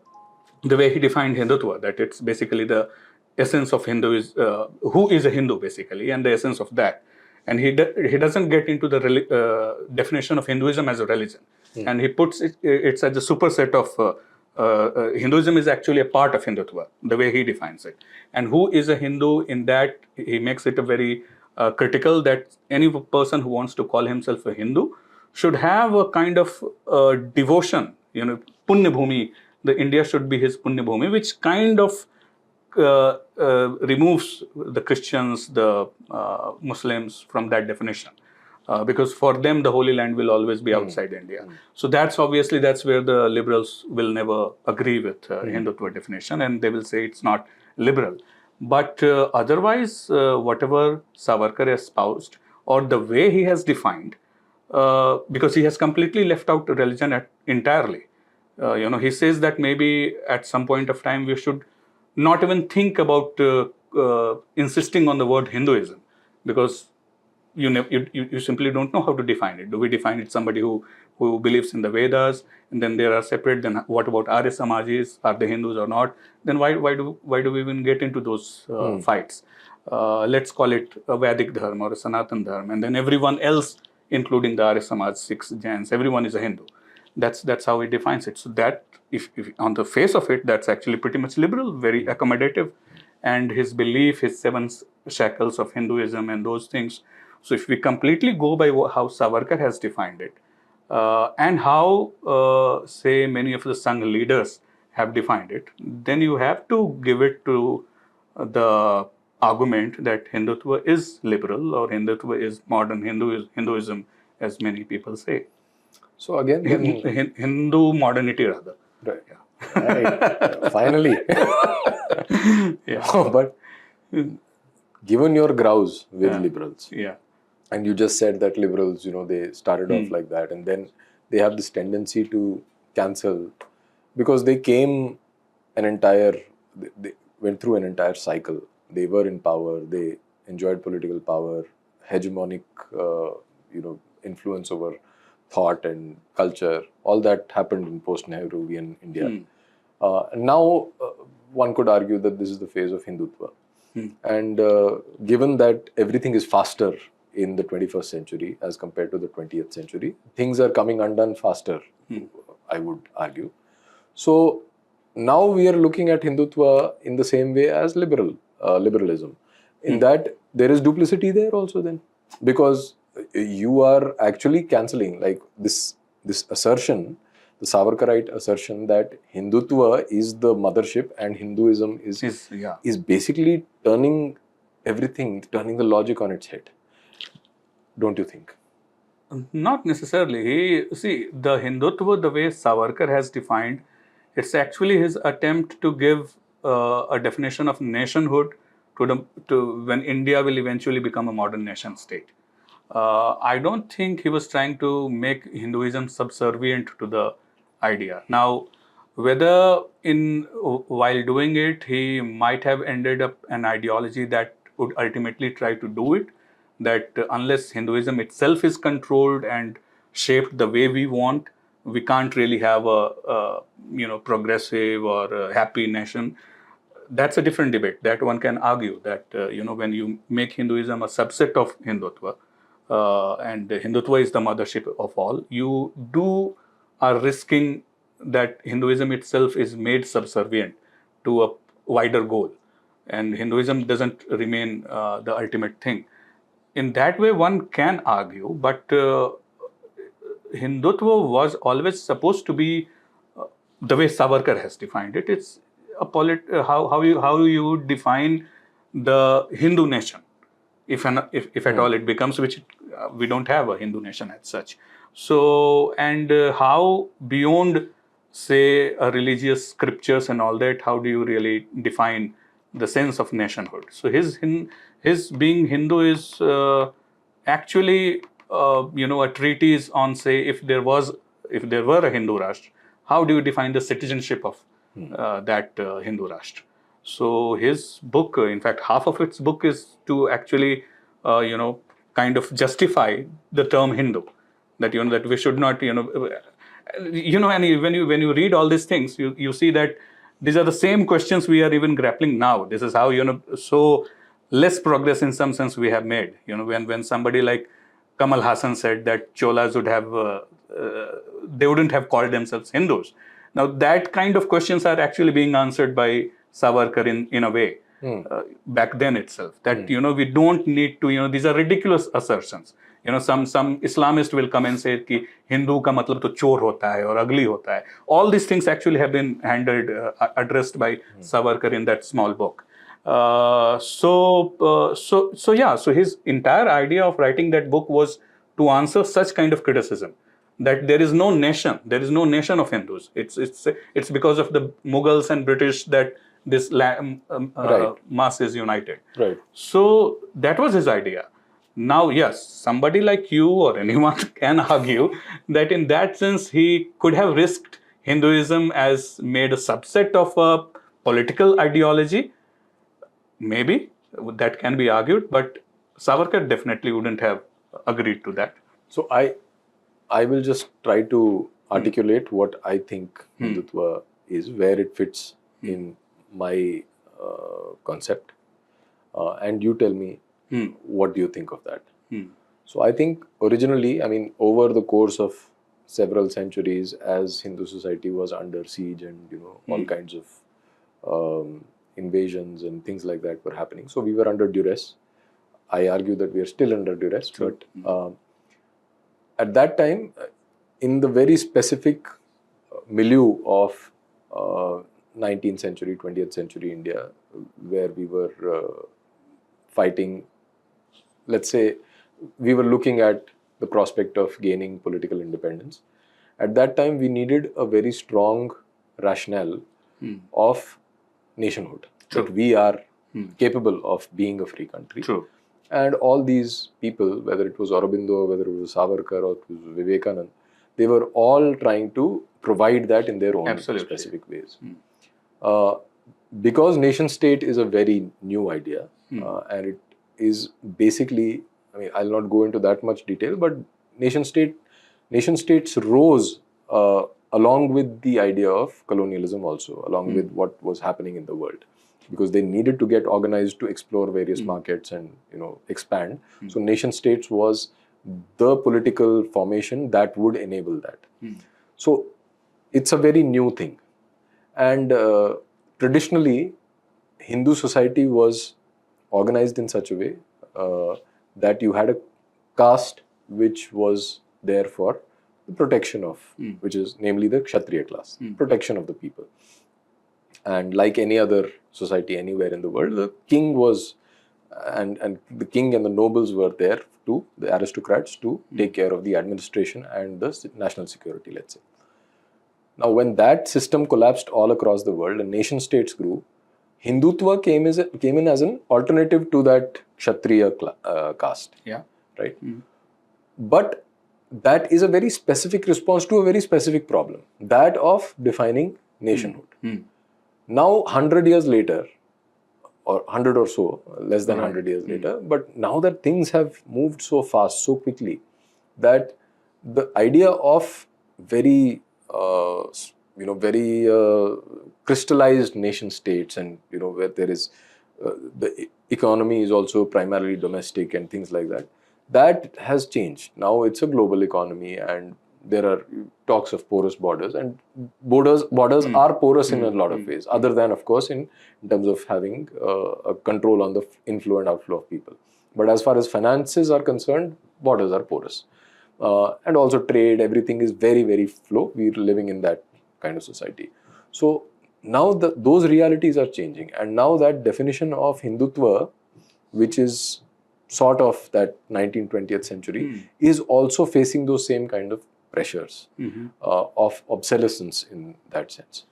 way he defined Hindutva, that it's basically the essence of Hindu is who is a Hindu basically, and the essence of that. And he doesn't get into the definition of Hinduism as a religion, and he puts it's as a superset of Hinduism is actually a part of Hindutva, the way he defines it. And who is a Hindu, in that he makes it a very critical that any person who wants to call himself a Hindu should have a kind of devotion, Punya Bhumi. The India should be his Punya Bhumi, which kind of removes the Christians, the Muslims from that definition. Because for them, the Holy Land will always be outside India. So that's where the liberals will never agree with Hindutva definition, and they will say it's not liberal. But otherwise, whatever Savarkar espoused, or the way he has defined, because he has completely left out religion entirely. He says that maybe at some point of time we should not even think about insisting on the word Hinduism, because you simply don't know how to define it. Do we define it somebody who believes in the Vedas, and then there are separate? Then what about Arya Samajis? Are they Hindus or not? Then why do we even get into those fights? Let's call it a Vedic Dharma or a Sanatan Dharma, and then everyone else, including the Arya Samaj, Sikhs, Jains, everyone is a Hindu. That's how he defines it. So that if on the face of it, that's actually pretty much liberal, very accommodative, and his belief, his 7 shackles of Hinduism and those things. So if we completely go by how Savarkar has defined it, and how say many of the Sangh leaders have defined it, then you have to give it to the argument that Hindutva is liberal, or Hindutva is modern Hinduism, as many people say. So again, Hindu modernity rather. Right. Yeah. Right. Finally. Yeah. No, but given your grouse with liberals, and you just said that liberals, they started off like that, and then they have this tendency to cancel, because they came an entire, went through an entire cycle. They were in power. They enjoyed political power, hegemonic, influence over thought and culture. All that happened in post-Nehruvian India. And now one could argue that this is the phase of Hindutva. And given that everything is faster in the 21st century as compared to the 20th century, things are coming undone faster, I would argue. So now we are looking at Hindutva in the same way as liberalism. In that there is duplicity there also then. Because you are actually cancelling like this assertion, the Savarkarite assertion that Hindutva is the mothership and Hinduism is basically turning the logic on its head. Don't you think? Not necessarily. See, the Hindutva, the way Savarkar has defined, it's actually his attempt to give a definition of nationhood to when India will eventually become a modern nation state. I don't think he was trying to make Hinduism subservient to the idea. Now, whether while doing it, he might have ended up an ideology that would ultimately try to do it, that unless Hinduism itself is controlled and shaped the way we want, we can't really have a progressive or a happy nation. That's a different debate that one can argue that when you make Hinduism a subset of Hindutva, and Hindutva is the mothership of all, you are risking that Hinduism itself is made subservient to a wider goal, and Hinduism doesn't remain the ultimate thing. In that way, one can argue, but Hindutva was always supposed to be the way Savarkar has defined it. It's a how you would define the Hindu nation, if at all it becomes, which we don't have a Hindu nation as such. So, and how beyond, say, religious scriptures and all that, how do you really define the sense of nationhood? So his being Hindu is actually a treatise on, say, if there were a Hindu Rashtra, how do you define the citizenship of that Hindu Rashtra? So his book, in fact, half of its book is to actually, kind of justify the term Hindu, that that we should not, and when you read all these things, you see that these are the same questions we are even grappling now. This is how so less progress in some sense we have made. When somebody like Kamal Hassan said that Cholas would have they wouldn't have called themselves Hindus. Now that kind of questions are actually being answered by Savarkar in a way back then itself. That we don't need to, these are ridiculous assertions. Some Islamist will come and say कि Hindu का मतलब तो चोर होता है और ugly होता है. All these things actually have been addressed by Savarkar in that small book. So his entire idea of writing that book was to answer such kind of criticism, that there is no nation of Hindus. It's because of the Mughals and British that this mass is united. Right. So that was his idea. Now, yes, somebody like you or anyone can argue that in that sense he could have risked Hinduism as made a subset of a political ideology. Maybe that can be argued, but Savarkar definitely wouldn't have agreed to that. So I will just try to articulate what I think Hindutva is, where it fits in my concept, and you tell me what do you think of that. So I think originally, over the course of several centuries, as Hindu society was under siege and all kinds of invasions and things like that were happening, so we were under duress. I argue that we are still under duress, but at that time, in the very specific milieu of 19th century, 20th century India, where we were fighting, let's say, we were looking at the prospect of gaining political independence. At that time, we needed a very strong rationale of nationhood, that we are capable of being a free country. True. And all these people, whether it was Aurobindo, whether it was Savarkar or it was Vivekanand, they were all trying to provide that in their own specific ways. because nation state is a very new idea, and it is basically, I mean, I'll not go into that much detail, but nation states rose along with the idea of colonialism also, along with what was happening in the world, because they needed to get organized to explore various markets and expand. So nation states was the political formation that would enable that. So it's a very new thing, and traditionally Hindu society was organized in such a way that you had a caste which was there for the protection of, which is namely the Kshatriya class, protection of the people. And like any other society anywhere in the world, the king was, and the king and the nobles were there to, the aristocrats, to take care of the administration and the national security, let's say. Now, when that system collapsed all across the world and nation states grew, Hindutva came in as an alternative to that Kshatriya caste. Yeah. Right? But that is a very specific response to a very specific problem, that of defining nationhood. Now, 100 years later, or 100 or so, less than 100 years later, but now that things have moved so fast, so quickly, that the idea of very crystallized nation states, and where there is the economy is also primarily domestic and things like that, that has changed. Now it's a global economy, and there are talks of porous borders, and borders are porous in a lot of ways, other than, of course, in terms of having a control on the inflow and outflow of people. But as far as finances are concerned, borders are porous. And also trade, everything is very, very flow. We're living in that kind of society. So now those realities are changing. And now that definition of Hindutva, which is sort of that 19th, 20th century, is also facing those same kind of pressures of obsolescence in that sense.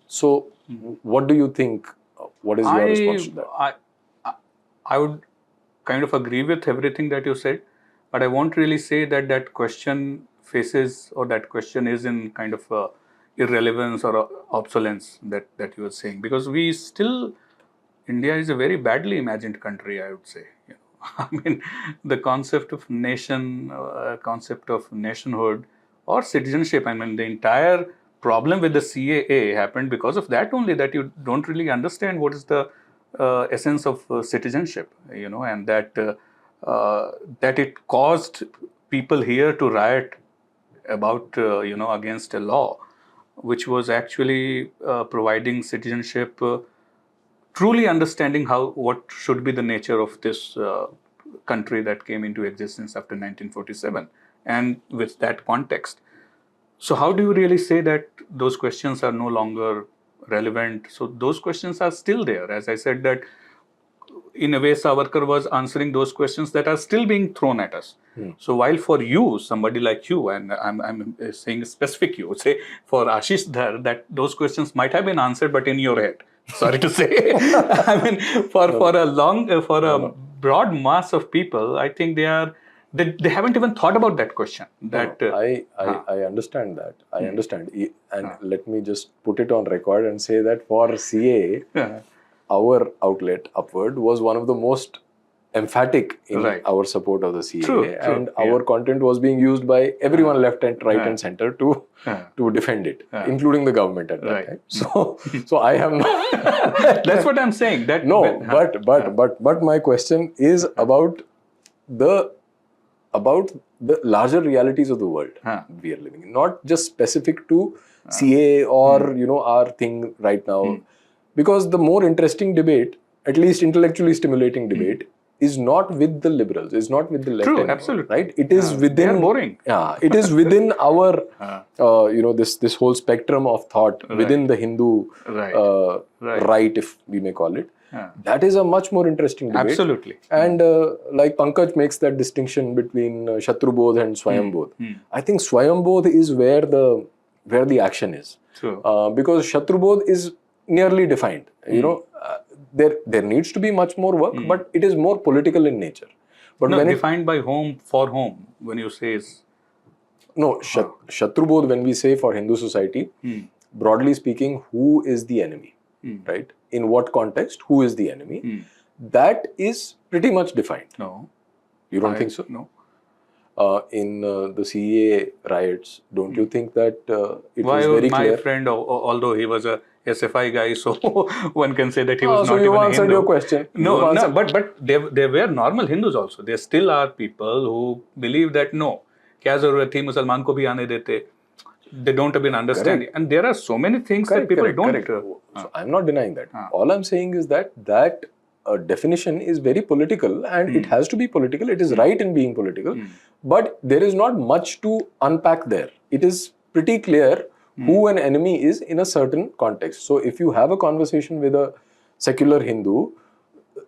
So what do you think? What is your response to that? I would kind of agree with everything that you said, but I won't really say that that question faces, or that question is in kind of irrelevance or obsolescence that you were saying, because we still, India is a very badly imagined country, I would say. I mean, the concept of nation, concept of nationhood or citizenship, I mean, the entire problem with the CAA happened because of that only, that you don't really understand what is the essence of citizenship, and that it caused people here to riot about, against a law which was actually providing citizenship, truly understanding what should be the nature of this country that came into existence after 1947, and with that context. So how do you really say that those questions are no longer relevant? So those questions are still there. As I said, that in a way Savarkar was answering those questions that are still being thrown at us. So while for you, somebody like you, and I'm saying specific you, say for Ashish Dhar, that those questions might have been answered, but in your head. Sorry to say. I mean, for a broad mass of people, I think they haven't even thought about that question. That I understand that. I understand. And let me just put it on record and say that for CAA, our outlet, Upword, was one of the most emphatic in our support of the CAA. True, and our content was being used by everyone left and right and center to defend it, including the government at that time. So I have not... That's what I'm saying. That but my question is about the larger realities of the world we are living in, not just specific to CAA or our thing right now. Because the more interesting debate, at least intellectually stimulating debate, is not with the liberals, is not with the left anymore, absolutely. Right? It is within... They are boring. Yeah, it is within our, this whole spectrum of thought, within the Hindu right, if we may call it. That is a much more interesting debate. Absolutely. And like Pankaj makes that distinction between Shatrubodh and Swayambodh. I think Swayambodh is where the action is. True. Because Shatrubodh is nearly defined. There needs to be much more work, but it is more political in nature. But when defined by whom, for whom, when you say is... No, Shatrubodh, when we say for Hindu society, broadly speaking, who is the enemy? right? In what context? Who is the enemy? That is pretty much defined. No. You don't think so? No. In the CEA riots, don't you think that it Why was very my clear? friend, although he was a SFI guy, so one can say that he was so not you even a answered Hindu. your question. No, no, but they were normal Hindus also. There still are people who believe that no, क्या जरूरत थी मुसलमान को भी आने देते. They don't even understand. Correct. And there are so many things that people don't. So I'm not denying that. All I'm saying is that definition is very political, and it has to be political. It is right in being political, but there is not much to unpack there. It is pretty clear who an enemy is in a certain context. So if you have a conversation with a secular Hindu,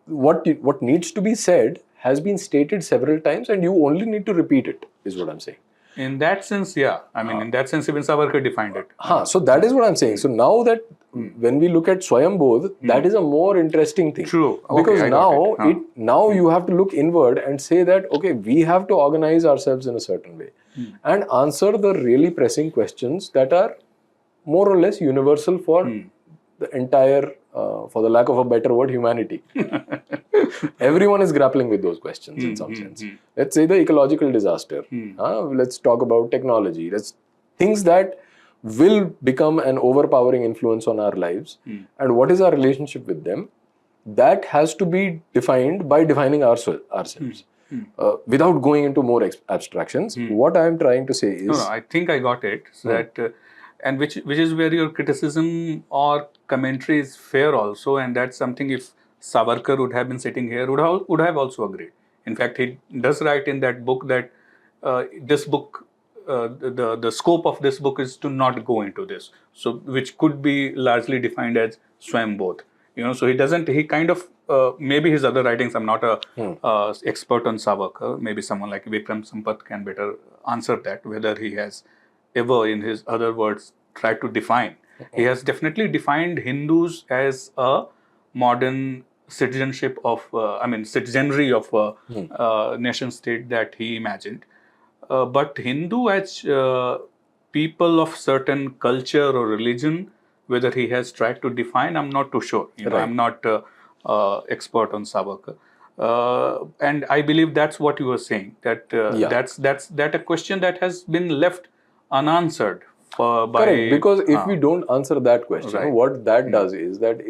what needs to be said has been stated several times, and you only need to repeat it, is what I'm saying. In that sense, yeah. I mean, in that sense, even Savarkar defined it. So that is what I'm saying. So now that when we look at Swayambodh, that is a more interesting thing. True. Because Okay, now you have to look inward and say that, okay, we have to organize ourselves in a certain way and answer the really pressing questions that are more or less universal for the entire, for the lack of a better word, humanity. Everyone is grappling with those questions in some sense. Let's say the ecological disaster. Let's talk about technology. Things that will become an overpowering influence on our lives. And what is our relationship with them? That has to be defined by defining ourselves. Without going into more abstractions, what I am trying to say is... No, I think I got it. That, and which is where your criticism or commentary is fair also. And that's something if Savarkar would have been sitting here, would have also agreed. In fact, he does write in that book that this book, the scope of this book is to not go into this. So, which could be largely defined as Swayambodh. So he kind of, maybe his other writings, I'm not a expert on Savarkar, maybe someone like Vikram Sampath can better answer that, whether he has ever, in his other words, tried to define. He has definitely defined Hindus as a modern citizenship of, citizenry of a nation state that he imagined. But Hindu as people of certain culture or religion, whether he has tried to define, I'm not too sure. I'm not expert on Savarkar. And I believe that's what you were saying, that that's a question that has been left unanswered by... Correct, because if we don't answer that question, what that does is that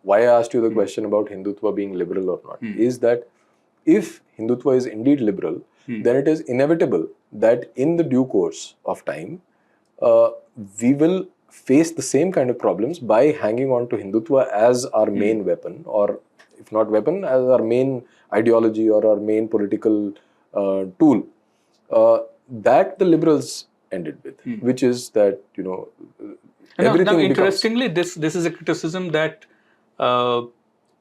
why I asked you the question about Hindutva being liberal or not, is that if Hindutva is indeed liberal, then it is inevitable that in the due course of time, we will face the same kind of problems by hanging on to Hindutva as our main weapon, or if not weapon, as our main ideology or our main political tool. That the liberals ended with, which is that, everything interestingly, this is a criticism that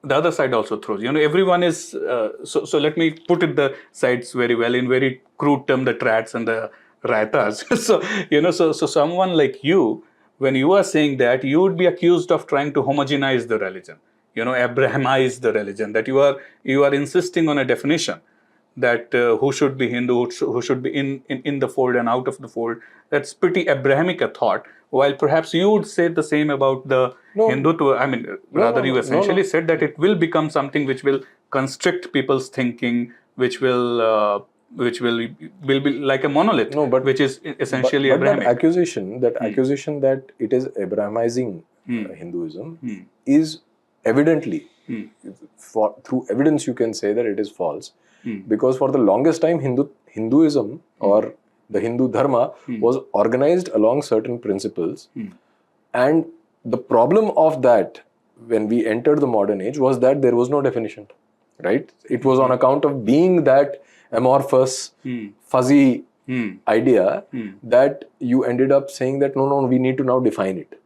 the other side also throws. Everyone is... So let me put it the sides very well in very crude term, the trats and the raitas. So someone like you, when you are saying that, you would be accused of trying to homogenize the religion, Abrahamize the religion, that you are insisting on a definition that who should be Hindu, who should be in the fold and out of the fold. That's pretty Abrahamic a thought. While perhaps you would say the same about the Hindutva. You essentially said that it will become something which will constrict people's thinking, which will be like a monolith, which is essentially Abrahamic. That accusation that it is Abrahamizing Hinduism is evidently, through evidence you can say that it is false. Because for the longest time, Hinduism or the Hindu Dharma was organized along certain principles. And the problem of that, when we entered the modern age, was that there was no definition, right? It was on account of being that amorphous, fuzzy idea that you ended up saying that, no, we need to now define it.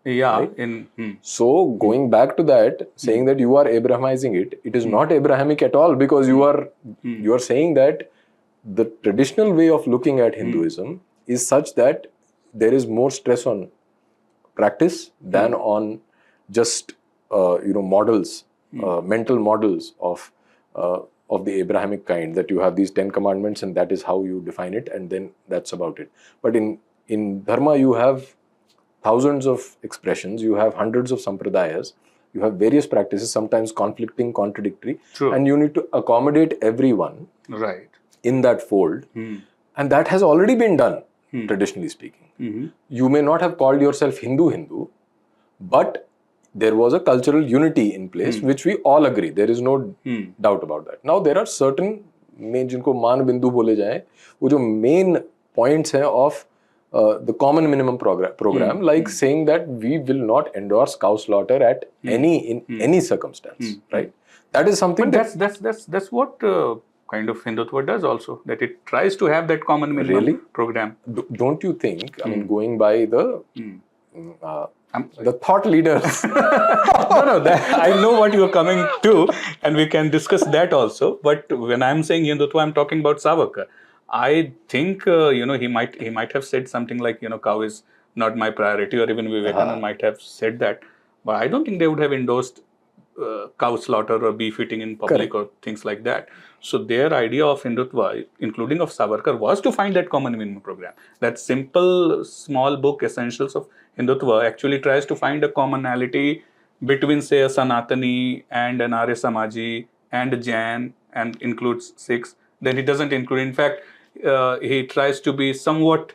Yeah. Right? So going back to that, saying that you are Abrahamizing it, it is not Abrahamic at all, because you are saying that the traditional way of looking at Hinduism is such that there is more stress on practice than on just models, mental models of the Abrahamic kind, that you have these 10 commandments and that is how you define it, and then that's about it. But in Dharma you have thousands of expressions, you have hundreds of sampradayas, you have various practices, sometimes conflicting, contradictory, True. and you need to accommodate everyone Right. in that fold. And that has already been done, traditionally speaking. You may not have called yourself Hindu, but there was a cultural unity in place, which we all agree. There is no doubt about that. Now, there are certain, जिनको मान बिंदु बोले जाएं, वो जो main points हैं of the common minimum program, like saying that we will not endorse cow slaughter at any circumstance, right? That is something. But that's what kind of Hindutva does also. That it tries to have that common minimum program. Don't you think? I mean, going by the thought leaders. No, I know what you are coming to, and we can discuss that also. But when I'm saying Hindutva, I'm talking about Savarkar. I think he might have said something like cow is not my priority, or even Vivekananda might have said that. But I don't think they would have endorsed cow slaughter or beef eating in public or things like that. So their idea of Hindutva, including of Savarkar, was to find that common minimum program. That simple small book, Essentials of Hindutva, actually tries to find a commonality between, say, a Sanatani and an Arya Samaji and a Jain, and includes Sikhs. Then he doesn't include. In fact, he tries to be somewhat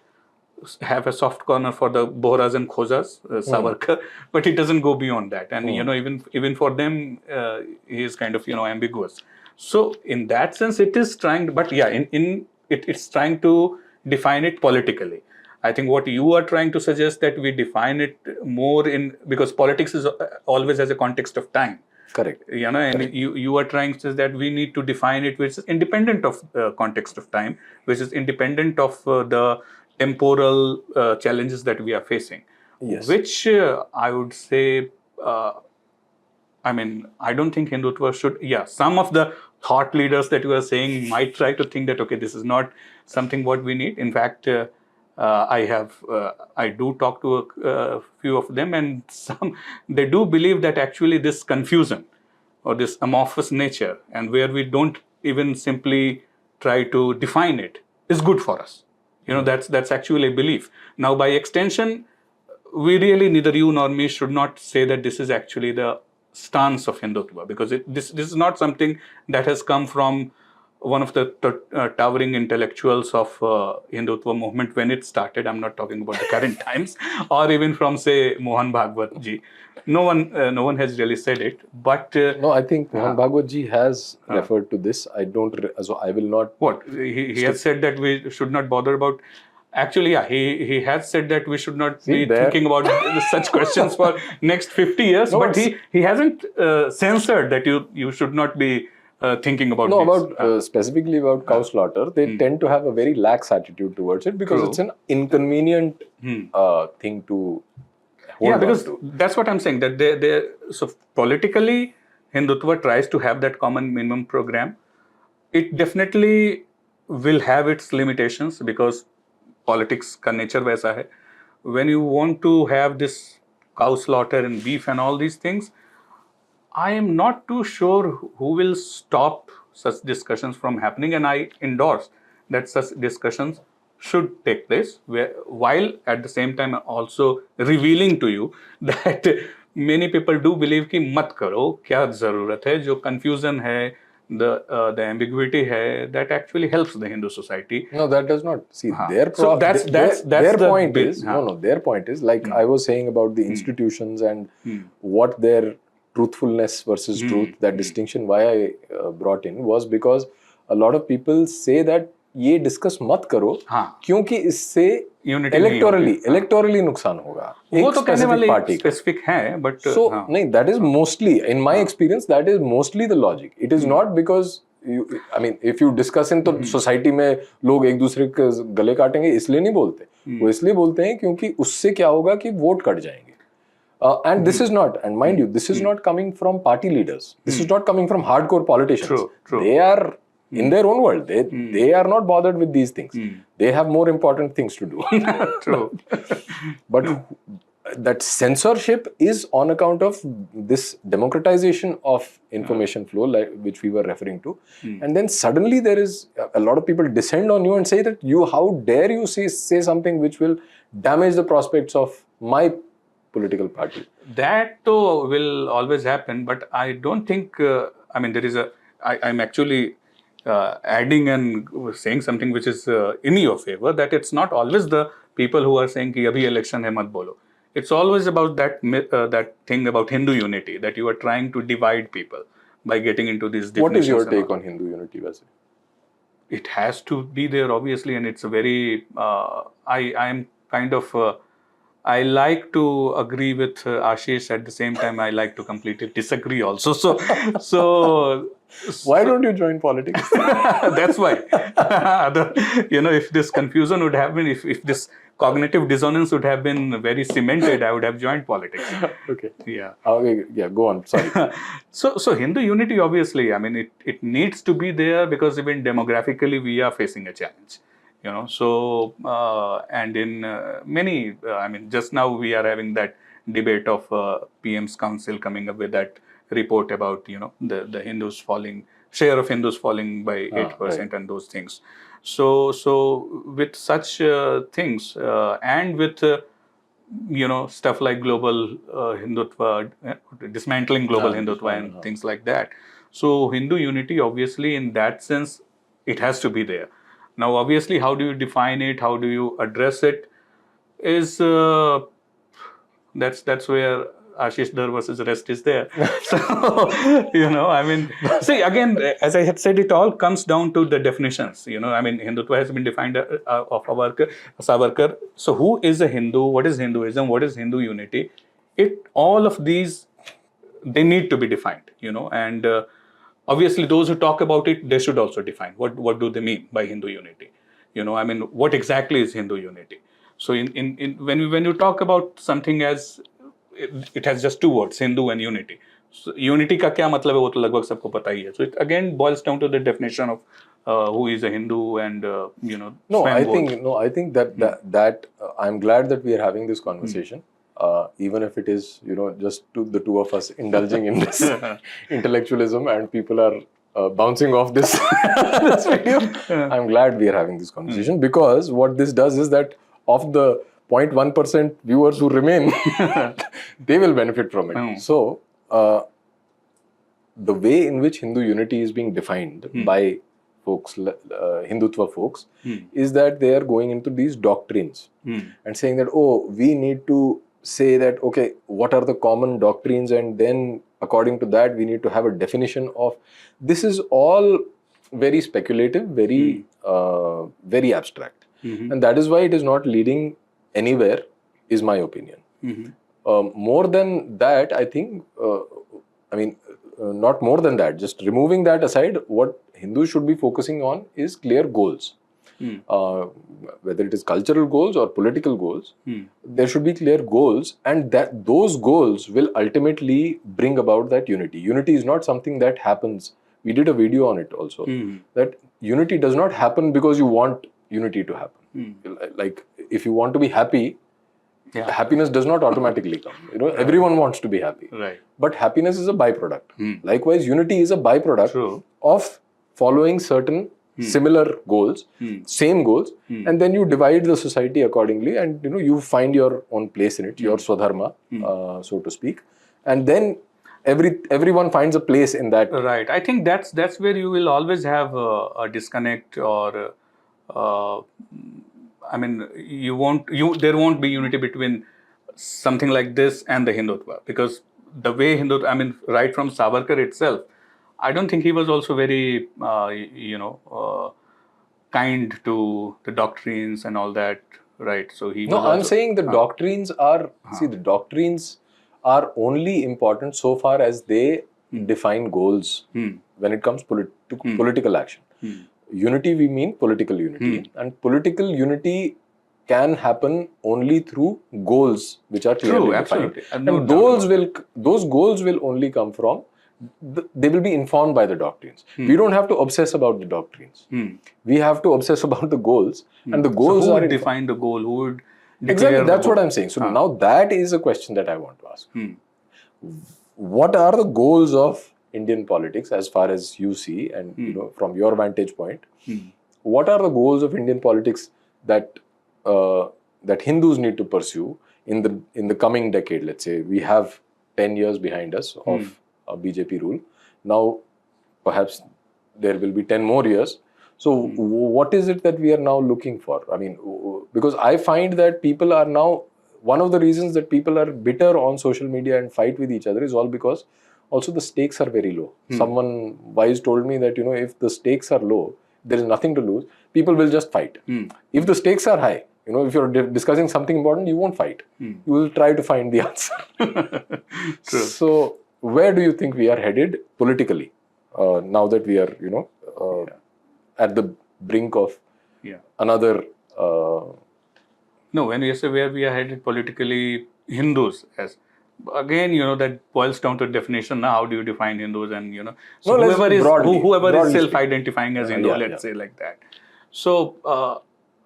have a soft corner for the Bohras and Khozas, Savarkar, but he doesn't go beyond that. And even for them, he is kind of ambiguous. So in that sense, it is trying. But yeah, it's trying to define it politically. I think what you are trying to suggest that we define it more because politics is always has a context of time. Correct. And correct. You are trying to say that we need to define it which is independent of context of time, which is independent of the temporal challenges that we are facing. Yes. Which I would say, I don't think Hindutva should. Yeah, some of the thought leaders that you are saying might try to think that, okay, this is not something what we need. In fact, I do talk to a few of them, and they do believe that actually this confusion or this amorphous nature, and where we don't even simply try to define it, is good for us. That's actually a belief. Now, by extension, we really, neither you nor me, should not say that this is actually the stance of Hindutva, because this is not something that has come from one of the towering intellectuals of Hindutva movement when it started. I'm not talking about the current times, or even from, say, Mohan Bhagwat ji. No one has really said it, but no, I think Mohan Bhagwat ji has referred to this. So I will not. What he has said that we should not bother about. Actually, yeah, he has said that we should not be thinking about such questions for next 50 years. No, but he hasn't censored that you should not be thinking about no this. About specifically about cow slaughter. They tend to have a very lax attitude towards it because it's an inconvenient thing to. Yeah, because that's what I'm saying. That so politically, Hindutva tries to have that common minimum program. It definitely will have its limitations because politics का nature वैसा है. When you want to have this cow slaughter and beef and all these things, I am not too sure who will stop such discussions from happening, and I endorse that such discussions should take place, while at the same time also revealing to you that many people do believe कि मत करो, क्या ज़रूरत है, जो confusion है, the ambiguity hai, that actually helps the Hindu society. No, that does not. See, their point is their point is like I was saying about the institutions and what their truthfulness versus truth, that distinction why I brought in was because a lot of people say that ये discuss मत करो क्योंकि इससे electorally नुकसान होगा. वो तो कहने वाले स्पेसिफिक है, बट सो नहीं, that is mostly in my experience that is mostly the logic. It is not because I mean if you discuss in तो सोसाइटी में लोग एक दूसरे के गले काटेंगे इसलिए नहीं बोलते. वो इसलिए बोलते हैं क्योंकि उससे क्या होगा कि वोट कट जाएंगे. And this is not, and mind you, this is not coming from party leaders. This is not coming from hardcore politicians. True. They are in their own world. They are not bothered with these things. They have more important things to do. True. But that censorship is on account of this democratization of information flow, like which we were referring to. And then suddenly there is a lot of people descend on you and say that how dare you say something which will damage the prospects of my political party. That though will always happen, but I don't think. I mean, there is a. I'm actually adding and saying something which is in your favor. That it's not always the people who are saying कि अभी election है मत बोलो. It's always about that thing about Hindu unity, that you are trying to divide people by getting into these definitions. What is your take on Hindu unity, वैसे? It has to be there, obviously, and it's a very. I am kind of. I like to agree with Ashish. At the same time, I like to completely disagree also. So Why don't you join politics? that's why. If this confusion would have been, if this cognitive dissonance would have been very cemented, I would have joined politics. Okay. Yeah. Okay. Yeah. Go on. Sorry. So Hindu unity, obviously, I mean, it needs to be there because even demographically we are facing a challenge. So and in many, I mean, just now we are having that debate of PM's council coming up with that report about the Hindus falling, share of Hindus falling by 8%, right, and those things. So with such things and with stuff like global Hindutva, dismantling global Hindutva and things like that. So Hindu unity, obviously, in that sense, it has to be there. Now, obviously, how do you define it? How do you address it? Is that's where Ashish Dhar versus rest is there. So, I mean, see, again, as I had said, it all comes down to the definitions. I mean, Hindutva has been defined of Savarkar. So, who is a Hindu? What is Hinduism? What is Hindu unity? All of these, they need to be defined, and obviously, those who talk about it, they should also define what do they mean by Hindu unity. I mean, what exactly is Hindu unity? So, when you talk about something as it has just two words, Hindu and unity. So, unity का क्या मतलब है वो तो लगभग सबको पता ही है. So, it again boils down to the definition of who is a Hindu and No, I think that I'm glad that we are having this conversation. Even if it is, just the two of us indulging in this intellectualism and people are bouncing off this, this video. I'm glad we are having this conversation because what this does is that of the 0.1% viewers who remain, they will benefit from it. So, the way in which Hindu unity is being defined by folks, Hindutva folks, is that they are going into these doctrines and saying that, we need to say that, okay, what are the common doctrines, and then according to that, we need to have a definition of. This is all very speculative, very abstract. And that is why it is not leading anywhere, is my opinion. More than that, I think, not more than that, just removing that aside, what Hindus should be focusing on is clear goals. Whether it is cultural goals or political goals, there should be clear goals, and that those goals will ultimately bring about that unity. Unity is not something that happens. We did a video on it also. That unity does not happen because you want unity to happen. Like if you want to be happy, happiness does not automatically come. Everyone wants to be happy. Right. But happiness is a byproduct. Likewise, unity is a byproduct of following certain similar goals, same goals, and then you divide the society accordingly, and you find your own place in it, your swadharma, so to speak, and then everyone finds a place in that. Right. I think that's where you will always have a disconnect, or I mean, there won't be unity between something like this and the Hindutva, because the way Hindutva, I mean, right from Savarkar itself, I don't think he was also very, kind to the doctrines and all that, right? So he. No, I'm saying the doctrines are. See, the doctrines are only important so far as they define goals when it comes to political action. Unity, we mean political unity, and political unity can happen only through goals which are clearly defined. And those goals will only come from. They will be informed by the doctrines. We don't have to obsess about the doctrines. We have to obsess about the goals, and the goals who would define the goal? Who would exactly? That's what I'm saying. So now that is a question that I want to ask. What are the goals of Indian politics as far as you see, and from your vantage point? What are the goals of Indian politics that that Hindus need to pursue in the coming decade? Let's say we have 10 years behind us of BJP rule. Now, perhaps there will be 10 more years. So what is it that we are now looking for? I mean, because I find that people are now, one of the reasons that people are bitter on social media and fight with each other is all because also the stakes are very low. Someone wise told me that, if the stakes are low, there is nothing to lose. People will just fight. If the stakes are high, if you're discussing something important, you won't fight. You will try to find the answer. So where do you think we are headed politically now that we are, at the brink of another... No, when you say where we are headed politically, Hindus, as again, that boils down to definition. Now, how do you define Hindus? And so No, whoever is broadly self-identifying as Hindu, let's say like that. So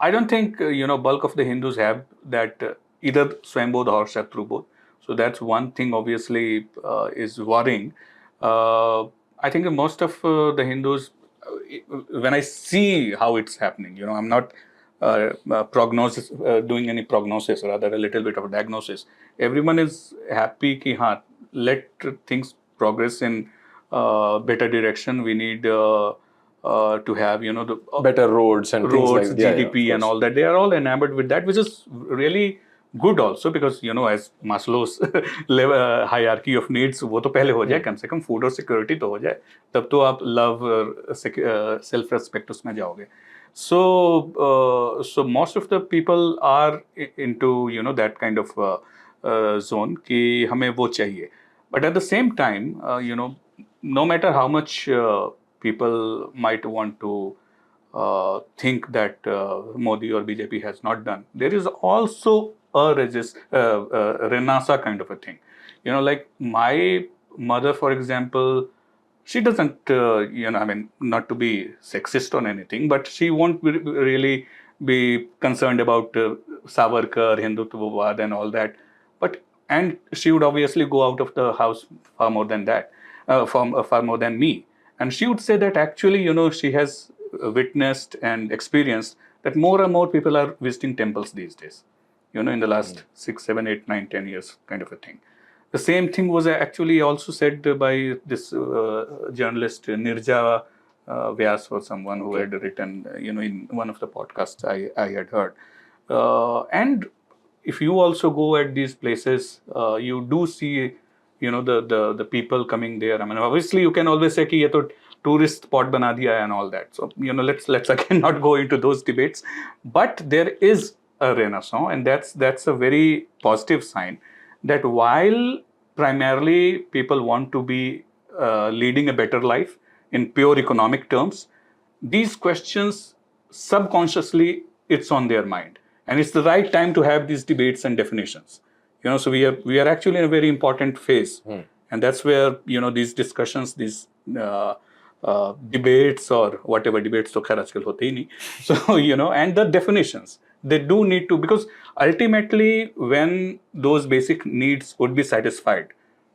I don't think bulk of the Hindus have that either Swambodh or Shatrubodh. So that's one thing. Obviously, is worrying. I think most of the Hindus, when I see how it's happening, I'm not doing any prognosis, rather a little bit of a diagnosis. Everyone is happy ki let things progress in better direction. We need to have the better roads and things like that. GDP and all that. They are all enamored with that, which is really good also, because as Maslow's hierarchy of needs, वो तो पहले हो जाए, कम से कम food और security तो हो जाए, तब तो आप लव सेल्फ रेस्पेक्ट उसमें जाओगे. So most of the people are into that kind of zone कि हमें वो चाहिए. But at the same time, no matter how much people might want to think that Modi or BJP has not done, there is also a Renasa kind of a thing. Like my mother, for example, she doesn't, not to be sexist on anything, but she won't really be concerned about Savarkar, Hindutva and all that. And she would obviously go out of the house far more than that, far more than me. And she would say that actually, she has witnessed and experienced that more and more people are visiting temples these days, in the last 6, 7, 8, 9, 10 years kind of a thing. The same thing was actually also said by this journalist Nirja Vyas, or someone who had written, in one of the podcasts I had heard. And if you also go at these places, you do see, the people coming there. I mean, obviously you can always say कि ये तो tourist spot बना दिया है and all that. So, let's again not go into those debates. But there is a renaissance, and that's a very positive sign, that while primarily people want to be leading a better life in pure economic terms, these questions subconsciously it's on their mind, and it's the right time to have these debates and definitions. So we are actually in a very important phase, and that's where these discussions, these debates or whatever debates to khair aajkal hote hi nahi. So and the definitions, they do need to, because ultimately when those basic needs would be satisfied,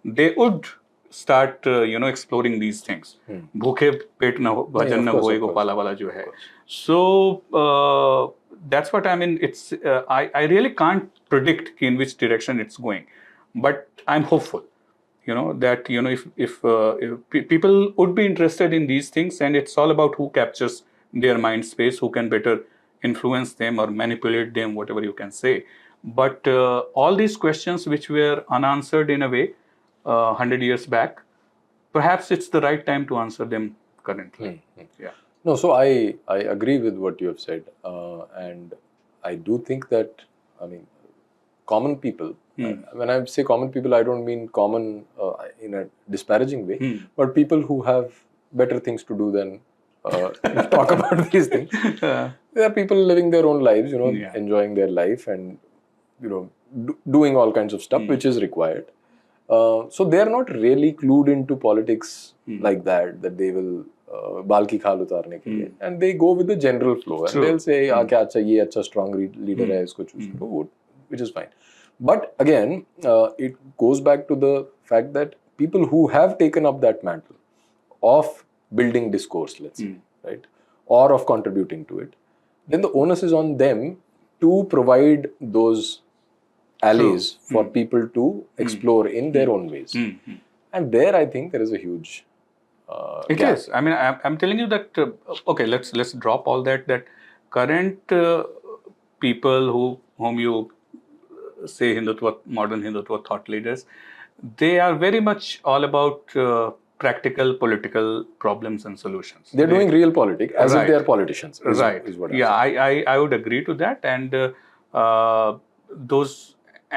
they would start exploring these things. Bhooke पेट न हो भजन न होए गोपाला वाला जो है. So that's what I mean. It's I really can't predict in which direction it's going, but I'm hopeful. That if people would be interested in these things, and it's all about who captures their mind space, who can better influence them or manipulate them, whatever you can say. But all these questions which were unanswered in a way 100 years back, perhaps it's the right time to answer them currently. Yeah. No, so I agree with what you have said, and I do think that, I mean, common people, when I say common people, I don't mean common in a disparaging way, but people who have better things to do than talk about these things. There are people living their own lives, enjoying their life and, doing all kinds of stuff which is required. So they are not really clued into politics like that they will बाल की खाल उतारने के लिए, and they go with the general flow, and they'll say क्या अच्छा ये अच्छा strong leader है, इसको choose करो, which is fine. But again, it goes back to the fact that people who have taken up that mantle of building discourse, let's say, right, or of contributing to it, then the onus is on them to provide those alleys for people to explore in their own ways. And there, I think there is a huge It gap. is. I mean, I'm telling you that. Okay, let's drop all that. That current people whom you say Hindutva, modern Hindutva thought leaders, they are very much all about practical political problems and solutions. They're doing real politics as if Right. they are politicians. Right. Is what I'm Yeah, saying. I would agree to that. And those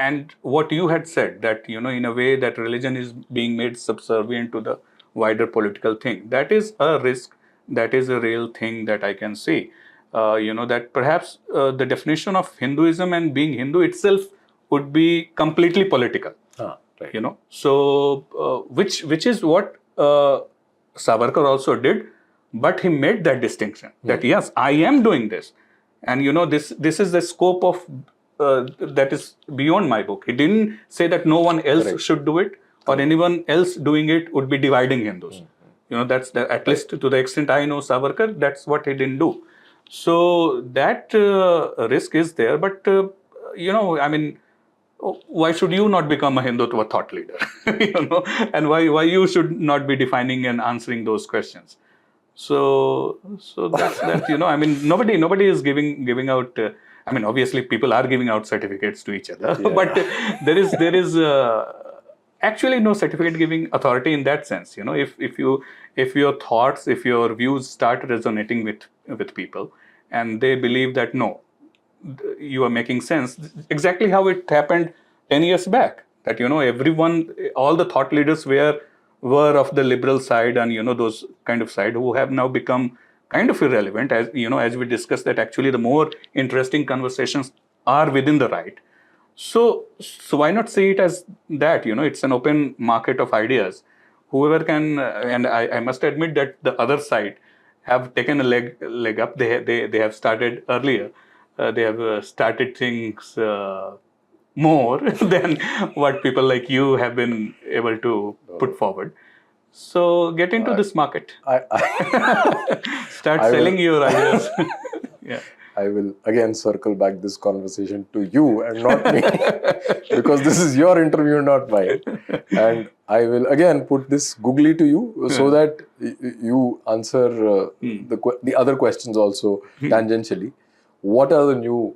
and what you had said, that in a way that religion is being made subservient to the wider political thing. That is a risk. That is a real thing that I can see. That perhaps the definition of Hinduism and being Hindu itself would be completely political. Right. So which is what Savarkar also did, but he made that distinction that yes, I am doing this, and this is the scope of that is beyond my book. He didn't say that no one else should do it, or anyone else doing it would be dividing Hindus. That's at least to the extent I know Savarkar, that's what he didn't do. So that risk is there, but I mean, why should you not become a Hindutva thought leader? And why you should not be defining and answering those questions? So that's that. I mean, nobody is giving out. I mean, obviously, people are giving out certificates to each other, but there is actually no certificate giving authority in that sense. If your thoughts, if your views start resonating with people, and they believe that no, you are making sense, exactly how it happened 10 years back, that everyone, all the thought leaders were of the liberal side, and those kind of side who have now become kind of irrelevant, as as we discussed, that actually the more interesting conversations are within the right. So why not see it as that? It's an open market of ideas. Whoever can, and I must admit that the other side have taken a leg up. They have started earlier. They have started things more than what people like you have been able to put forward. So get into this market. Start selling your ideas. Yeah. I will again circle back this conversation to you and not me, because this is your interview, not mine. And I will again put this googly to you so that you answer the other questions also tangentially. What are the new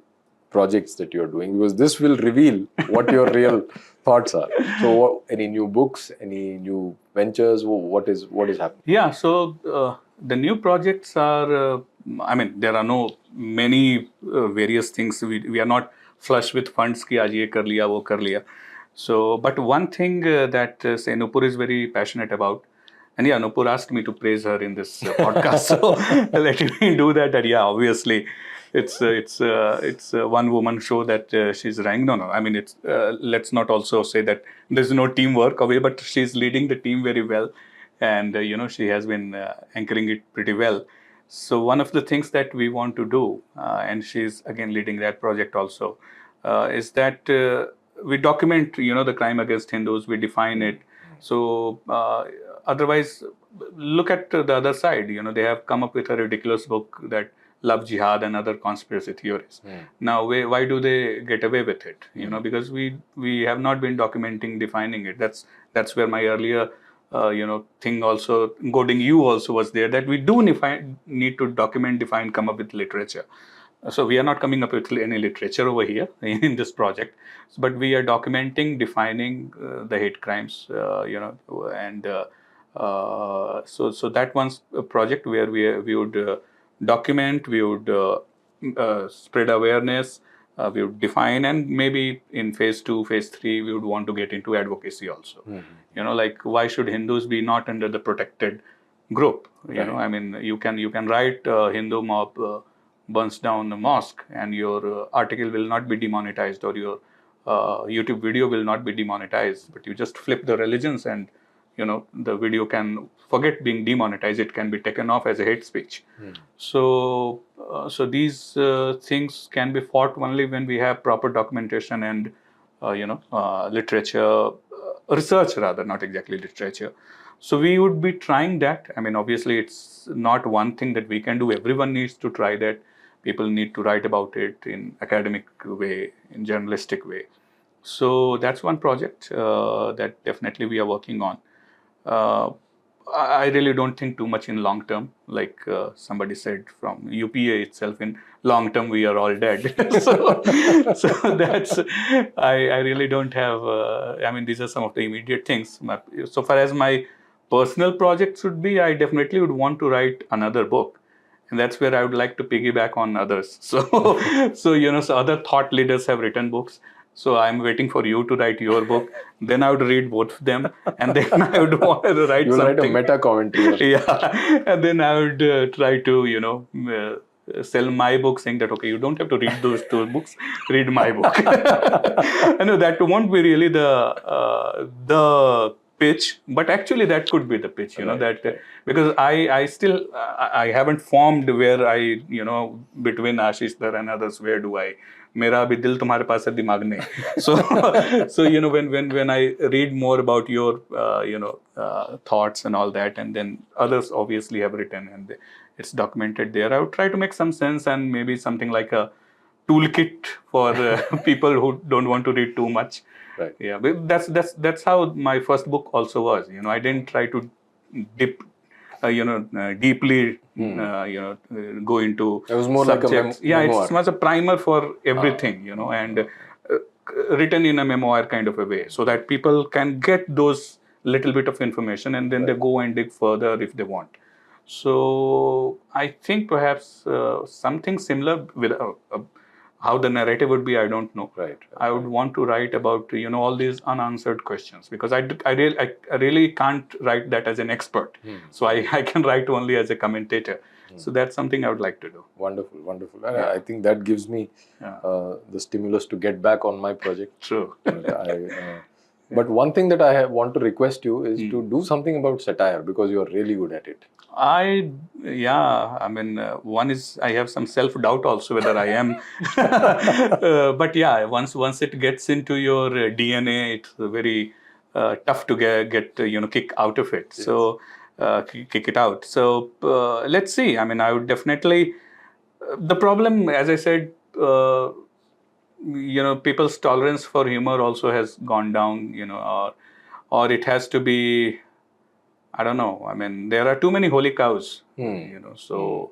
projects that you're doing? Because this will reveal what your real thoughts are. So, any new books, any new ventures? What is happening? Yeah. So the new projects are. I mean, there are no many various things. We are not flush with funds. Ki aaj ye kar liya, wo kar liya. So, but one thing that say Nupur is very passionate about, and yeah, Nupur asked me to praise her in this podcast, so let me do that. And yeah, obviously, it's a one woman show that she's running. No. I mean, it's let's not also say that there's no teamwork away, but she's leading the team very well, and she has been anchoring it pretty well. So one of the things that we want to do, and she's again leading that project also, is that we document, the crime against Hindus. We define it. So otherwise, look at the other side. They have come up with a ridiculous book that love jihad and other conspiracy theories. Now, why do they get away with it? Because we have not been documenting, defining it. That's where my earlier thing also, goading you also was there, that we do need to document, define, come up with literature. So we are not coming up with any literature over here in this project, but we are documenting, defining the hate crimes, and so that one's a project where we would document, we would spread awareness, we would define, and maybe in phase 2, phase 3, we would want to get into advocacy also. Like why should Hindus be not under the protected group? I mean, you can write Hindu mob burns down the mosque, and your article will not be demonetized, or your YouTube video will not be demonetized, but you just flip the religions, and the video can forget being demonetized. It can be taken off as a hate speech. So these things can be fought only when we have proper documentation and literature, research rather, not exactly literature. So we would be trying that. I mean, obviously, it's not one thing that we can do. Everyone needs to try that. People need to write about it in academic way, in journalistic way. So that's one project that definitely we are working on. Uh, I really don't think too much in long term. Like somebody said from UPA itself, in long term we are all dead. So that's I really don't have. I mean, these are some of the immediate things. So far as my personal projects would be, I definitely would want to write another book. And that's where I would like to piggyback on others. So, so other thought leaders have written books. So I'm waiting for you to write your book. Then I would read both of them, and then I would want to write You'll something. write a meta commentary. Yeah, and then I would try to, sell my book, saying that okay, you don't have to read those two books. Read my book. I know that won't be really the pitch, but actually that could be the pitch. Because I still I haven't formed where I between Ashish Dhar and others, where do I. मेरा अभी दिल तुम्हारे पास है दिमाग नहीं. So when I read more about your thoughts and all that, and then others obviously have written and it's documented there, I would try to make some sense and maybe something like a toolkit for people who don't want to read too much. Right. Yeah, but that's how my first book also was. I didn't try to dip deeply go into it was more subjects. like a memoir. It was a primer for everything, and written in a memoir kind of a way, so that people can get those little bit of information and then they go and dig further if they want. So I think perhaps something similar with how the narrative would be, I don't know. Right. I would want to write about all these unanswered questions, because I really can't write that as an expert. So I can write only as a commentator. So that's something I would like to do. Wonderful. And I think that gives me the stimulus to get back on my project. True. But one thing that I want to request you is to do something about satire, because you are really good at it. One is I have some self-doubt also whether I am. But yeah, once it gets into your DNA, it's very tough to get kick out of it. Yes. So kick it out. So let's see. I mean, I would definitely. The problem, as I said, people's tolerance for humor also has gone down. Or it has to be. I don't know. I mean, there are too many holy cows. So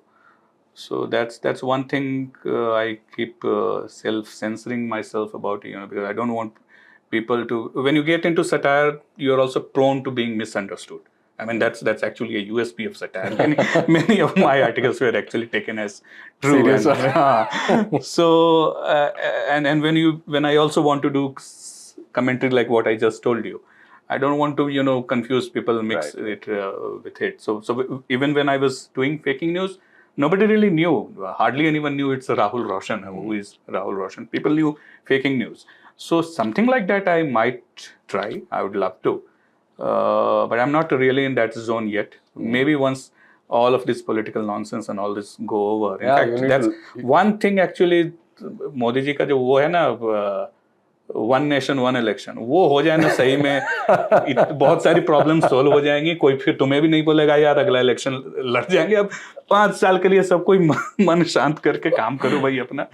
that's one thing I keep self-censoring myself about. Because I don't want people to. When you get into satire, you're also prone to being misunderstood. I mean, that's actually a USP of satire. Many of my articles were actually taken as true. So and when I also want to do commentary like what I just told you, I don't want to confuse people, mix it with it. So even when I was doing faking news, nobody really knew. Hardly anyone knew it's Rahul Roushan. Who is Rahul Roushan? People knew faking news. So something like that I might try. I would love to. But I'm not really in that zone yet. Maybe once all of this political nonsense and all this go over. In fact, that's one thing actually. Modi ji ka jo wo hai na, one nation one election, वो हो जाए ना सही में बहुत सारी problem solve हो जाएंगी. कोई फिर तुम्हें भी नहीं बोलेगा यार अगला इलेक्शन लड़ जाएंगे. अब 5 साल के लिए सब कोई मन शांत करके काम करो भाई अपना.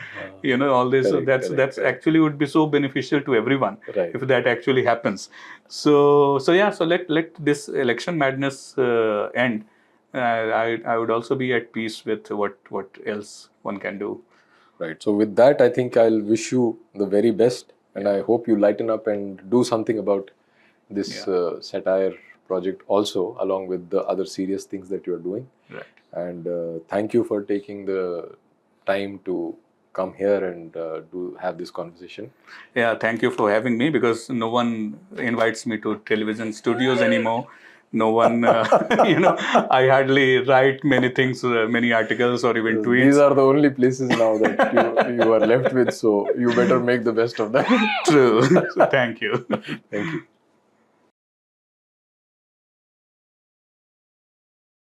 All this. That's actually would be so beneficial to everyone if that actually happens. So let this election madness end. I would also be at peace with what else one can do. Right. So with that, I think I'll wish you the very best. And I hope you lighten up and do something about this satire project also, along with the other serious things that you're doing. Right. And thank you for taking the time to come here and have this conversation. Yeah, thank you for having me, because no one invites me to television studios anymore. No one, I hardly write many things, many articles or even tweets. These are the only places now that you are left with, so you better make the best of that. True. So thank you. Thank you.